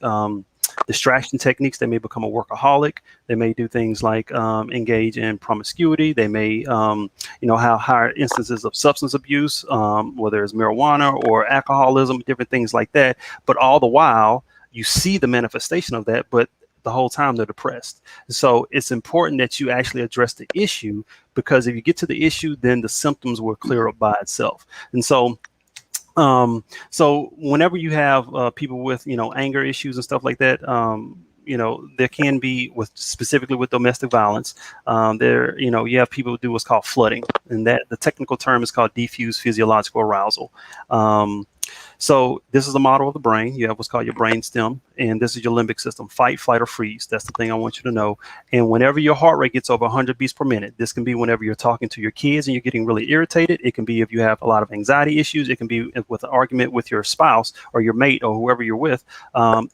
S4: distraction techniques. They may become a workaholic. They may do things like engage in promiscuity. They may, have higher instances of substance abuse, whether it's marijuana or alcoholism, different things like that. But all the while, you see the manifestation of that, but the whole time they're depressed. So it's important that you actually address the issue, because if you get to the issue, then the symptoms will clear up by itself. And so so whenever you have people with, anger issues and stuff like that, there can be specifically with domestic violence, you have people who do what's called flooding, and that the technical term is called diffuse physiological arousal. So this is a model of the brain. You have what's called your brain stem, and this is your limbic system: fight, flight, or freeze. That's the thing I want you to know. And whenever your heart rate gets over 100 beats per minute, this can be whenever you're talking to your kids and you're getting really irritated. It can be if you have a lot of anxiety issues. It can be with an argument with your spouse or your mate or whoever you're with.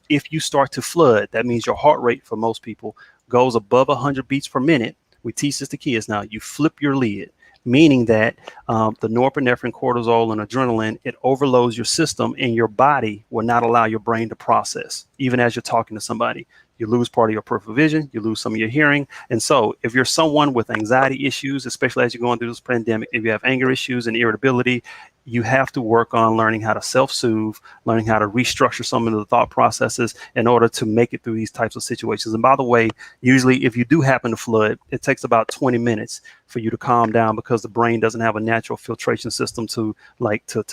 S4: If you start to flood, that means your heart rate for most people goes above 100 beats per minute. We teach this to kids now. You flip your lid, meaning that the norepinephrine, cortisol, and adrenaline, it overloads your system, and your body will not allow your brain to process, even as you're talking to somebody. you lose part of your peripheral vision, you lose some of your hearing. And so if you're someone with anxiety issues, especially as you're going through this pandemic, if you have anger issues and irritability, you have to work on learning how to self-soothe, learning how to restructure some of the thought processes in order to make it through these types of situations. And by the way, usually if you do happen to flood, it takes about 20 minutes for you to calm down, because the brain doesn't have a natural filtration system to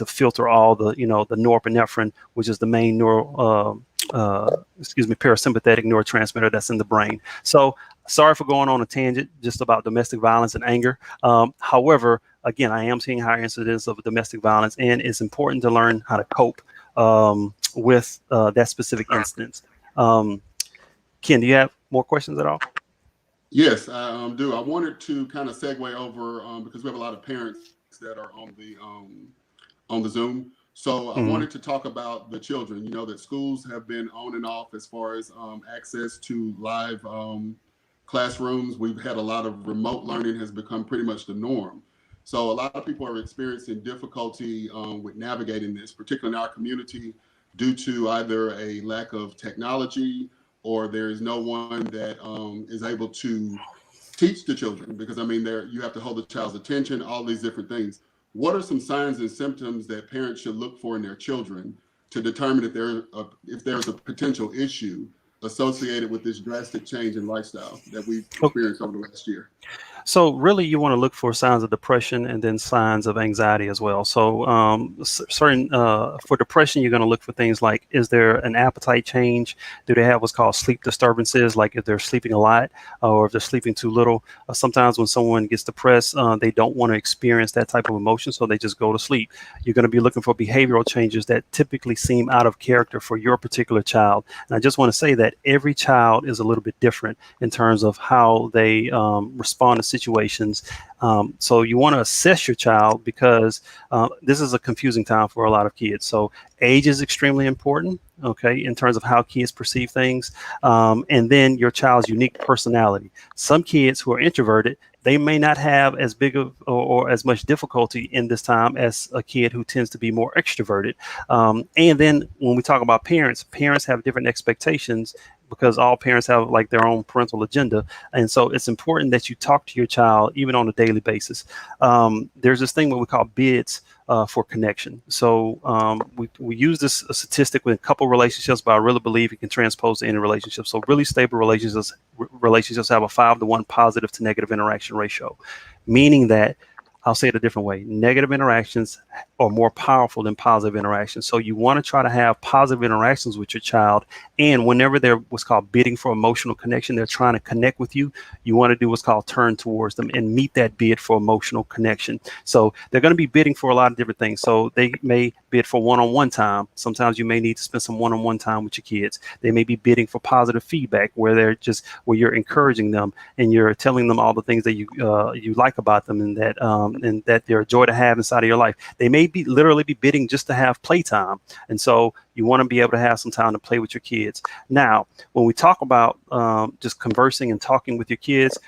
S4: filter all the, the norepinephrine, which is the main parasympathetic neurotransmitter that's in the brain. So sorry for going on a tangent just about domestic violence and anger. However, again, I am seeing higher incidence of domestic violence, and it's important to learn how to cope with that specific instance. Ken, do you have more questions at all?
S2: Yes, I do. I wanted to kind of segue over because we have a lot of parents that are on the Zoom. So I wanted to talk about the children. That schools have been on and off as far as access to live classrooms. We've had a lot of remote learning has become pretty much the norm. So a lot of people are experiencing difficulty with navigating this, particularly in our community, due to either a lack of technology, or there is no one that is able to teach the children, because you have to hold the child's attention, all these different things. What are some signs and symptoms that parents should look for in their children to determine if there's a potential issue associated with this drastic change in lifestyle that we've experienced over the last year?
S4: So really, you want to look for signs of depression and then signs of anxiety as well. So for depression, you're going to look for things like, is there an appetite change? Do they have what's called sleep disturbances, like if they're sleeping a lot or if they're sleeping too little? Sometimes when someone gets depressed, they don't want to experience that type of emotion, so they just go to sleep. You're going to be looking for behavioral changes that typically seem out of character for your particular child. And I just want to say that every child is a little bit different in terms of how they respond to situations. So you want to assess your child, because this is a confusing time for a lot of kids. So age is extremely important, okay, in terms of how kids perceive things. And then your child's unique personality. Some kids who are introverted, they may not have as big of or as much difficulty in this time as a kid who tends to be more extroverted. And then when we talk about parents have different expectations, because all parents have like their own parental agenda. And so it's important that you talk to your child even on a daily basis. There's this thing what we call bids for connection. So we use this statistic with couple relationships, but I really believe it can transpose to any relationship. So really stable relationships have a 5-to-1 positive to negative interaction ratio, meaning that, I'll say it a different way, negative interactions are more powerful than positive interactions. So you want to try to have positive interactions with your child. And whenever they're what's called bidding for emotional connection, they're trying to connect with you, you want to do what's called turn towards them and meet that bid for emotional connection. So they're going to be bidding for a lot of different things. So they may bid for one-on-one time. Sometimes you may need to spend some one-on-one time with your kids. They may be bidding for positive feedback, where you're encouraging them and you're telling them all the things that you like about them, and that they're a joy to have inside of your life. They may literally be bidding just to have playtime. And so you want to be able to have some time to play with your kids. Now, when we talk about just conversing and talking with your kids,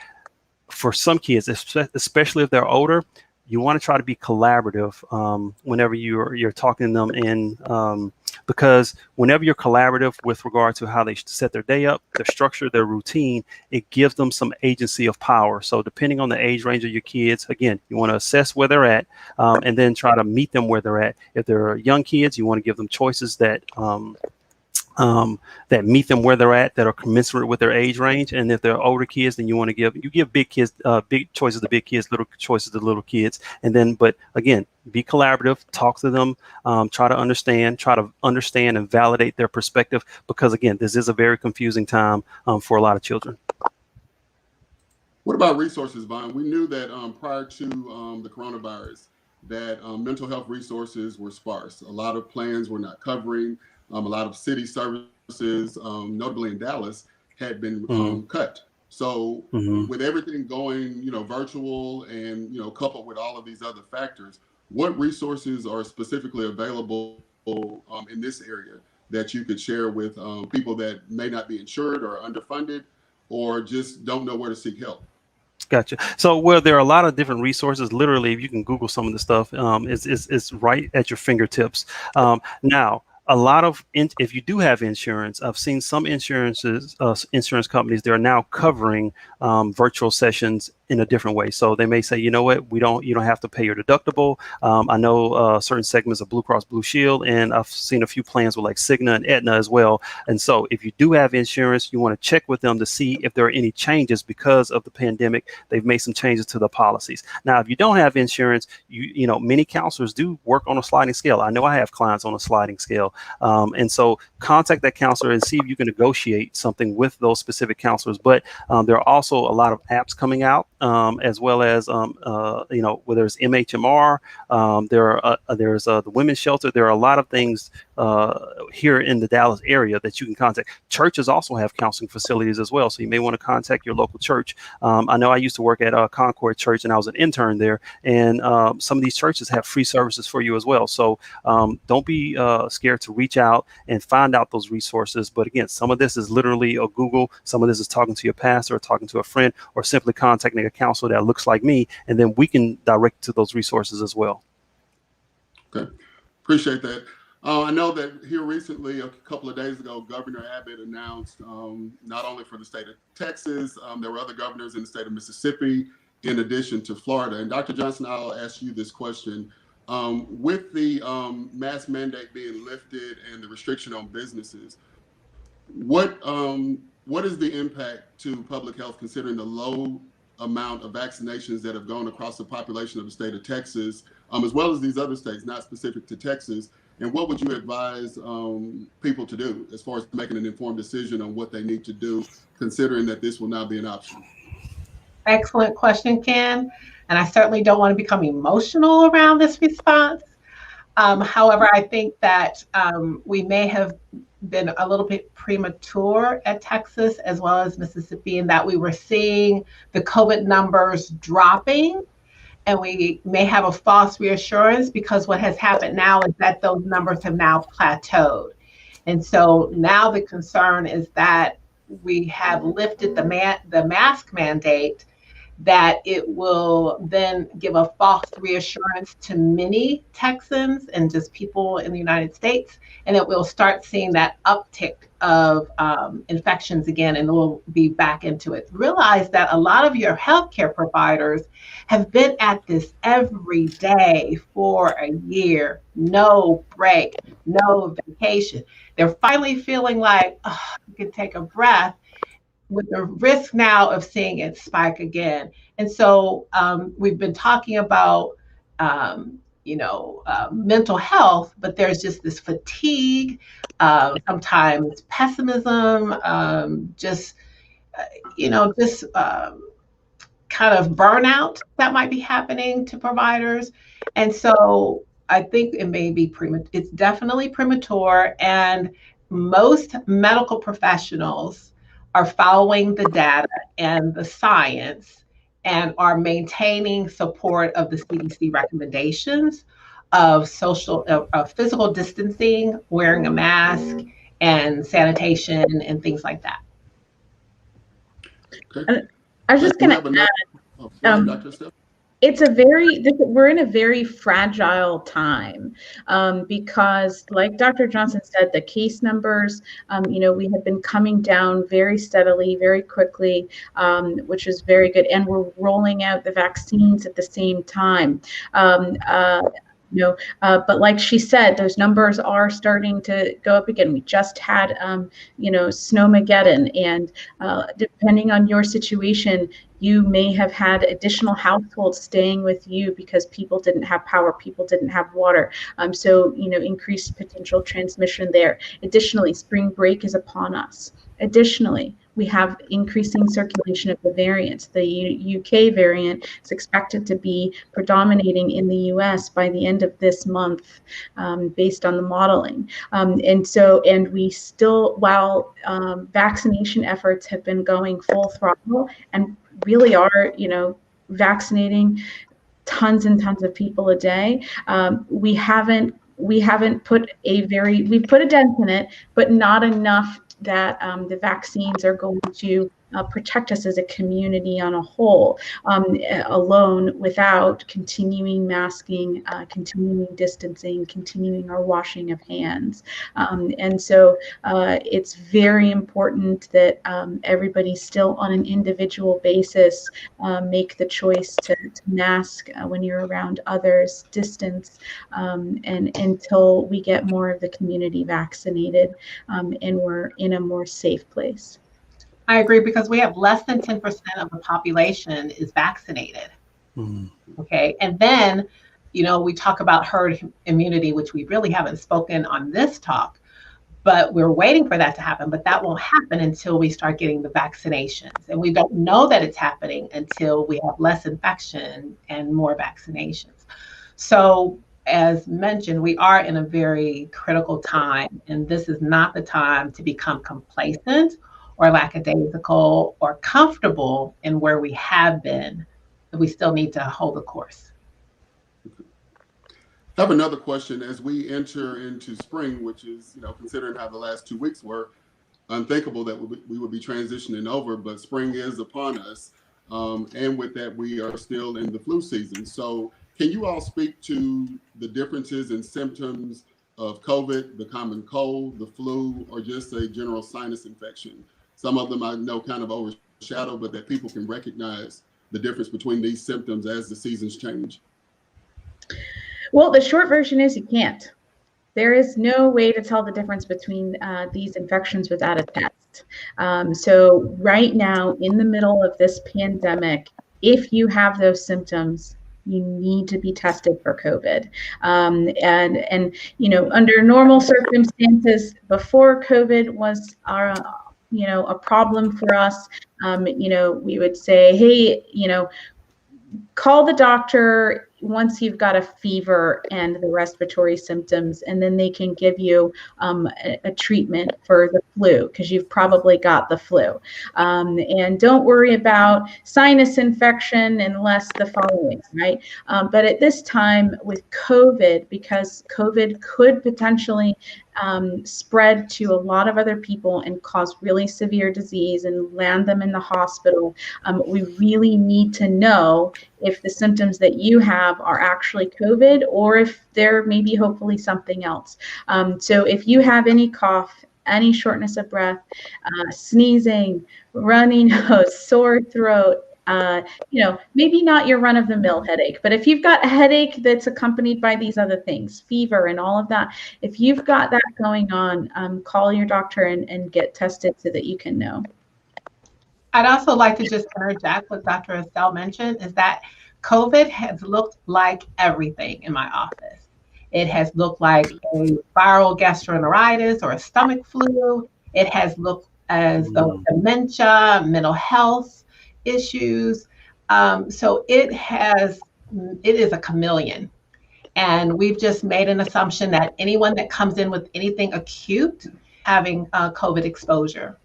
S4: for some kids, especially if they're older, you want to try to be collaborative whenever you're talking to them, and because whenever you're collaborative with regard to how they set their day up, their structure, their routine, it gives them some agency of power. So depending on the age range of your kids, again, you want to assess where they're at and then try to meet them where they're at. If they're young kids, you want to give them choices that meet them where they're at, that are commensurate with their age range. And if they're older kids, then you want to give big kids big choices to big kids, little choices to little kids. And then, but again, be collaborative, talk to them, try to understand and validate their perspective, because again, this is a very confusing time for a lot of children.
S2: What about resources, Vaughn? We knew that prior to the coronavirus, that mental health resources were sparse. A lot of plans were not covering. A lot of city services, notably in Dallas, had been cut. So with everything going, virtual and, coupled with all of these other factors, what resources are specifically available in this area that you could share with people that may not be insured or underfunded or just don't know where to seek help?
S4: Gotcha. So, well, there are a lot of different resources. Literally, if you can Google some of the stuff, it's right at your fingertips. Now, a lot of if you do have insurance, I've seen some insurance companies, they're now covering virtual sessions in a different way. So they may say, you know what, you don't have to pay your deductible. I know certain segments of Blue Cross Blue Shield, and I've seen a few plans with like Cigna and Aetna as well. And so if you do have insurance, you want to check with them to see if there are any changes because of the pandemic. They've made some changes to the policies. Now, if you don't have insurance, you know, many counselors do work on a sliding scale. I know I have clients on a sliding scale. And so contact that counselor and see if you can negotiate something with those specific counselors. But there are also a lot of apps coming out, as well as, you know, whether it's MHMR, there's the Women's Shelter. There are a lot of things here in the Dallas area that you can contact. Churches also have counseling facilities as well. So you may want to contact your local church. I know I used to work at Concord Church, and I was an intern there. And some of these churches have free services for you as well. So don't be scared to reach out and find out those resources. But again, some of this is literally a Google. Some of this is talking to your pastor or talking to a friend or simply contacting a counselor that looks like me. And then we can direct to those resources as well.
S2: Okay, appreciate that. I know that here recently, a couple of days ago, Governor Abbott announced not only for the state of Texas, there were other governors in the state of Mississippi, in addition to Florida. And Dr. Johnson, I'll ask you this question. With the mask mandate being lifted and the restriction on businesses, what is the impact to public health considering the low amount of vaccinations that have gone across the population of the state of Texas, as well as these other states, not specific to Texas? And what would you advise people to do as far as making an informed decision on what they need to do, considering that this will now be an option?
S3: Excellent question, Ken. And I certainly don't want to become emotional around this response. However, I think that we may have been a little bit premature at Texas as well as Mississippi in that we were seeing the COVID numbers dropping, and we may have a false reassurance because what has happened now is that those numbers have now plateaued. And so now the concern is that we have lifted the mask mandate, that it will then give a false reassurance to many Texans and just people in the United States, and that we'll start seeing that uptick of infections again, and we'll be back into it. Realize that a lot of your healthcare providers have been at this every day for a year, no break, no vacation. They're finally feeling like, oh, you can take a breath, with the risk now of seeing it spike again. And so we've been talking about, mental health, but there's just this fatigue, sometimes pessimism, kind of burnout that might be happening to providers. And so I think it may be it's definitely premature, and most medical professionals are following the data and the science and are maintaining support of the CDC recommendations of physical distancing, wearing a mask, and sanitation and things like that.
S2: Okay.
S1: I was just going to add, we're in a very fragile time because, like Dr. Johnson said, the case numbers, we had been coming down very steadily, very quickly, which is very good. And we're rolling out the vaccines at the same time. But like she said, those numbers are starting to go up again. We just had, Snowmageddon, and depending on your situation, you may have had additional households staying with you because people didn't have power, people didn't have water. So increased potential transmission there. Additionally, spring break is upon us. Additionally, we have increasing circulation of the variants. The UK variant is expected to be predominating in the US by the end of this month, based on the modeling. And we still, while vaccination efforts have been going full throttle and really are, vaccinating tons and tons of people a day, we haven't put we've put a dent in it, but not enough that the vaccines are going to protect us as a community on a whole, alone, without continuing masking, continuing distancing, continuing our washing of hands. And so it's very important that everybody still on an individual basis make the choice to mask when you're around others, distance, and until we get more of the community vaccinated and we're in a more safe place.
S3: I agree, because we have less than 10% of the population is vaccinated. Okay. And then, we talk about herd immunity, which we really haven't spoken on this talk, but we're waiting for that to happen. But that won't happen until we start getting the vaccinations. And we don't know that it's happening until we have less infection and more vaccinations. So, as mentioned, we are in a very critical time, and this is not the time to become complacent or lackadaisical or comfortable in where we have been. We still need to hold the course.
S2: I have another question. As we enter into spring, which is, considering how the last 2 weeks were, unthinkable that we would be transitioning over, but spring is upon us. And with that, we are still in the flu season. So can you all speak to the differences in symptoms of COVID, the common cold, the flu, or just a general sinus infection? Some of them I know kind of overshadow, but that people can recognize the difference between these symptoms as the seasons change.
S1: Well, the short version is you can't. There is no way to tell the difference between these infections without a test. So right now, in the middle of this pandemic, if you have those symptoms, you need to be tested for COVID. And under normal circumstances, before COVID was a problem for us, we would say, hey, call the doctor once you've got a fever and the respiratory symptoms, and then they can give you a treatment for the flu, because you've probably got the flu. And don't worry about sinus infection unless the following, right? But at this time with COVID, because COVID could potentially spread to a lot of other people and cause really severe disease and land them in the hospital, we really need to know if the symptoms that you have are actually COVID or if they're maybe hopefully something else. So if you have any cough, any shortness of breath, sneezing, runny nose, sore throat, maybe not your run-of-the-mill headache, but if you've got a headache that's accompanied by these other things, fever and all of that, if you've got that going on, call your doctor and get tested so that you can know.
S3: I'd also like to just interject what Dr. Estelle mentioned, is that COVID has looked like everything in my office. It has looked like a viral gastroenteritis or a stomach flu. It has looked as though dementia, mental health issues. So it is a chameleon. And we've just made an assumption that anyone that comes in with anything acute having COVID exposure.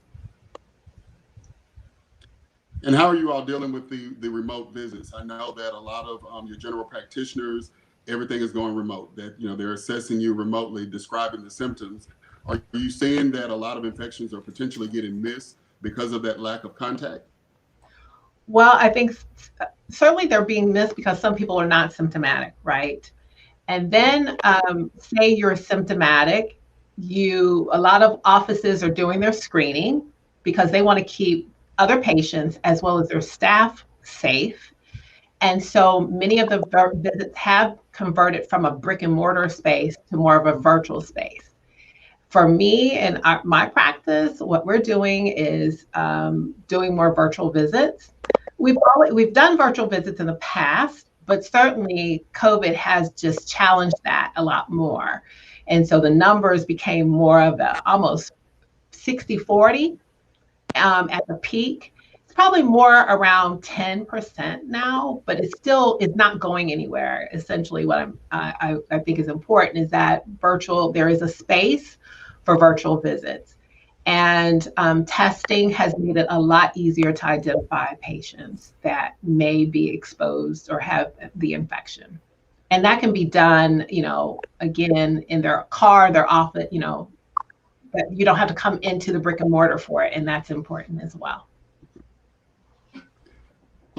S2: And how are you all dealing with the remote visits? I know that a lot of your general practitioners, everything is going remote, that they're assessing you remotely, describing the symptoms. Are you seeing that a lot of infections are potentially getting missed because of that lack of contact?
S3: Well, I think certainly they're being missed because some people are not symptomatic, right? And then say you're symptomatic, a lot of offices are doing their screening because they want to keep other patients as well as their staff safe. And so many of the visits have converted from a brick and mortar space to more of a virtual space. For me and my practice, what we're doing is doing more virtual visits. We've done virtual visits in the past, but certainly COVID has just challenged that a lot more. And so the numbers became more of almost 60-40 at the peak. It's probably more around 10% now, but it still is not going anywhere. Essentially, what I think is important is that there is a space for virtual visits. And testing has made it a lot easier to identify patients that may be exposed or have the infection. And that can be done, again, in their car, their office, but you don't have to come into the brick and mortar for it. And that's important as well.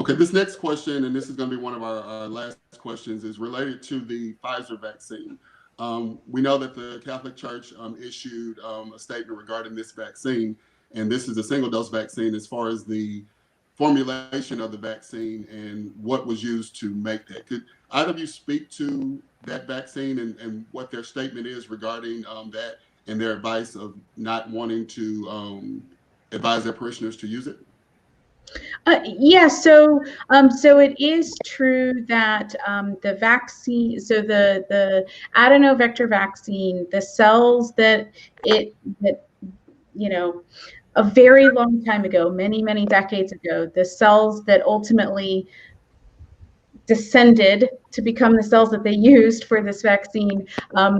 S2: Okay, this next question, and this is going to be one of our last questions, is related to the Pfizer vaccine. We know that the Catholic Church issued a statement regarding this vaccine, and this is a single-dose vaccine as far as the formulation of the vaccine and what was used to make that. Could either of you speak to that vaccine and what their statement is regarding that and their advice of not wanting to advise their parishioners to use it?
S1: Yeah, so it is true that the vaccine, so the adenovector vaccine, the cells that a very long time ago, many decades ago, the cells that ultimately descended to become the cells that they used for this vaccine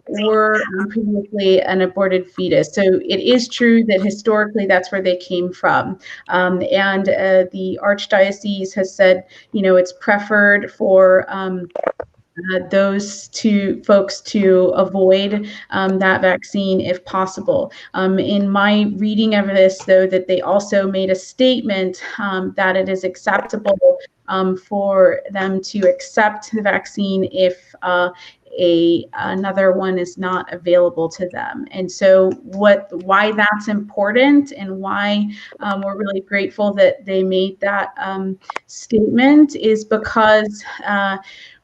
S1: were previously an aborted fetus. So it is true that historically that's where they came from. And the Archdiocese has said, it's preferred for those two folks to avoid that vaccine if possible. In my reading of this, though, that they also made a statement that it is acceptable for them to accept the vaccine if another one is not available to them. And so why that's important and why we're really grateful that they made that statement is because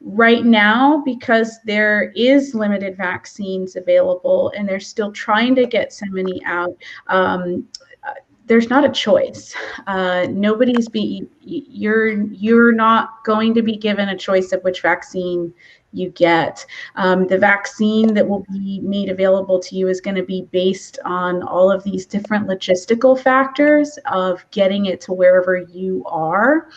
S1: right now, because there is limited vaccines available and they're still trying to get so many out, there's not a choice. You're not going to be given a choice of which vaccine you get. The vaccine that will be made available to you is going to be based on all of these different logistical factors of getting it to wherever you are.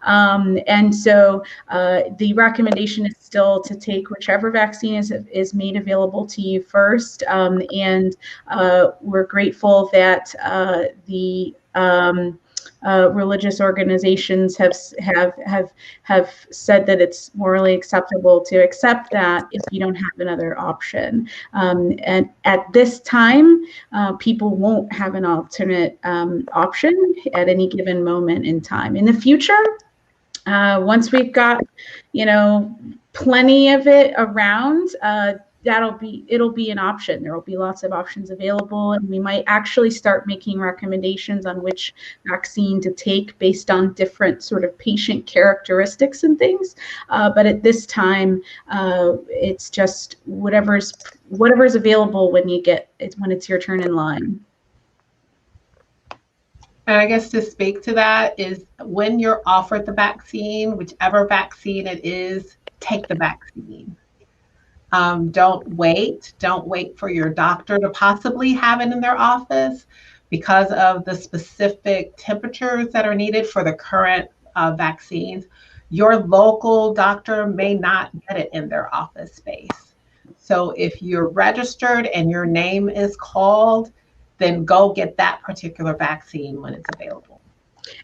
S1: And so the recommendation is still to take whichever vaccine is made available to you first. And we're grateful that the religious organizations have said that it's morally acceptable to accept that if you don't have another option. And at this time, people won't have an alternate option at any given moment in time. In the future, once we've got, plenty of it around, it'll be an option. There will be lots of options available, and we might actually start making recommendations on which vaccine to take based on different sort of patient characteristics and things. But at this time, it's just whatever's available when it's your turn in line.
S3: And I guess to speak to that is when you're offered the vaccine, whichever vaccine it is, take the vaccine. Don't wait for your doctor to possibly have it in their office because of the specific temperatures that are needed for the current vaccines. Your local doctor may not get it in their office space. So if you're registered and your name is called, then go get that particular vaccine when it's available.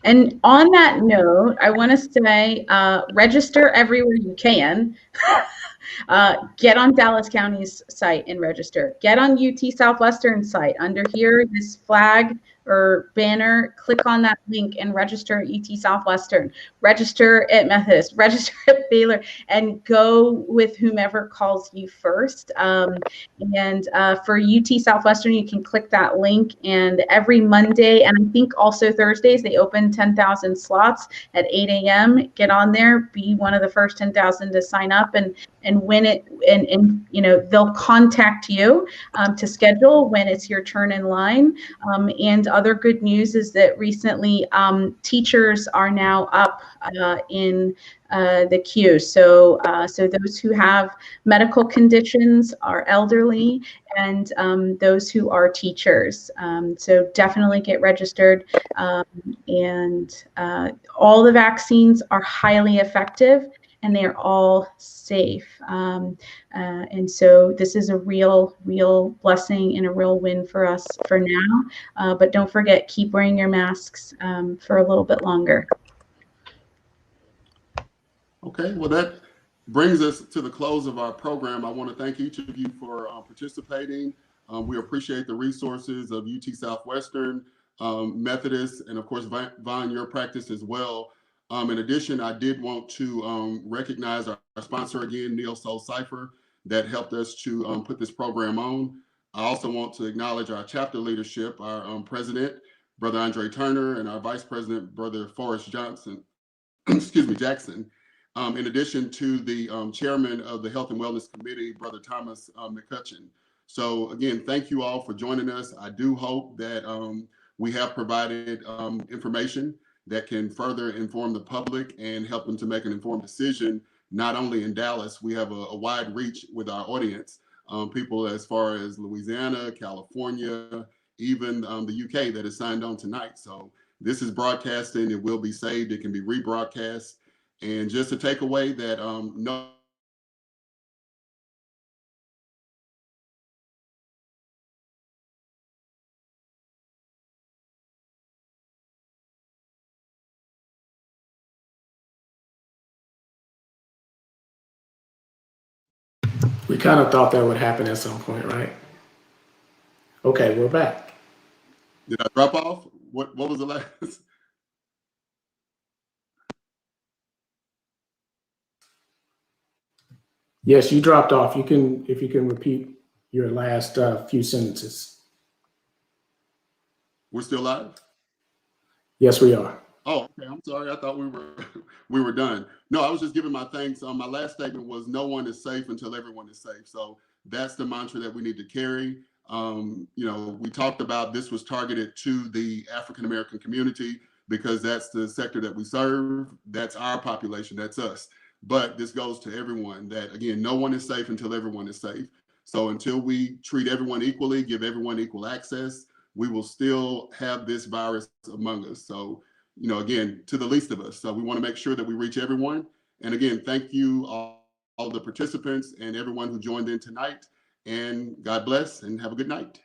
S1: And on that note, I want to say register everywhere you can. Get on Dallas County's site and register. Get on UT Southwestern's site. Under here, this flag or banner, click on that link and register at UT Southwestern. Register at Methodist. Register at Baylor, and go with whomever calls you first. And for UT Southwestern, you can click that link. And every Monday, and I think also Thursdays, they open 10,000 slots at 8 a.m. Get on there. Be one of the first 10,000 to sign up and win it. And they'll contact you to schedule when it's your turn in line. And other good news is that recently teachers are now up in the queue. So those who have medical conditions are elderly, and those who are teachers. So definitely get registered. And all the vaccines are highly effective, and they are all safe. And so this is a real blessing and a real win for us for now. But don't forget, keep wearing your masks for a little bit longer.
S2: Okay, well, that brings us to the close of our program. I want to thank each of you for participating. We appreciate the resources of UT Southwestern, Methodist, and of course, Vine, your practice as well. In addition, I did want to recognize our sponsor again, Neo Soul Cypher, that helped us to put this program on. I also want to acknowledge our chapter leadership, our president, Brother Andre Turner, and our vice president, Brother Forrest Johnson, excuse me, Jackson. In addition to the chairman of the Health and Wellness Committee, Brother Thomas McCutcheon. So again, thank you all for joining us. I do hope that we have provided information that can further inform the public and help them to make an informed decision. Not only in Dallas, we have a wide reach with our audience, people as far as Louisiana, California, even the UK that is signed on tonight. So this is broadcasting, it will be saved, it can be rebroadcast. And just to take away that no.
S5: We kind of thought that would happen at some point, right? Okay, we're back.
S2: Did I drop off? What was the last?
S5: Yes, you dropped off. If you can repeat your last few sentences.
S2: We're still live?
S5: Yes, we are.
S2: Oh, okay. I'm sorry. I thought we were done. No, I was just giving my thanks. My last statement was no one is safe until everyone is safe. So that's the mantra that we need to carry. We talked about this was targeted to the African American community because that's the sector that we serve. That's our population. That's us. But this goes to everyone that, again, no one is safe until everyone is safe. So until we treat everyone equally, give everyone equal access, we will still have this virus among us. So, again, to the least of us. So we want to make sure that we reach everyone. And again, thank you all the participants and everyone who joined in tonight. And God bless and have a good night.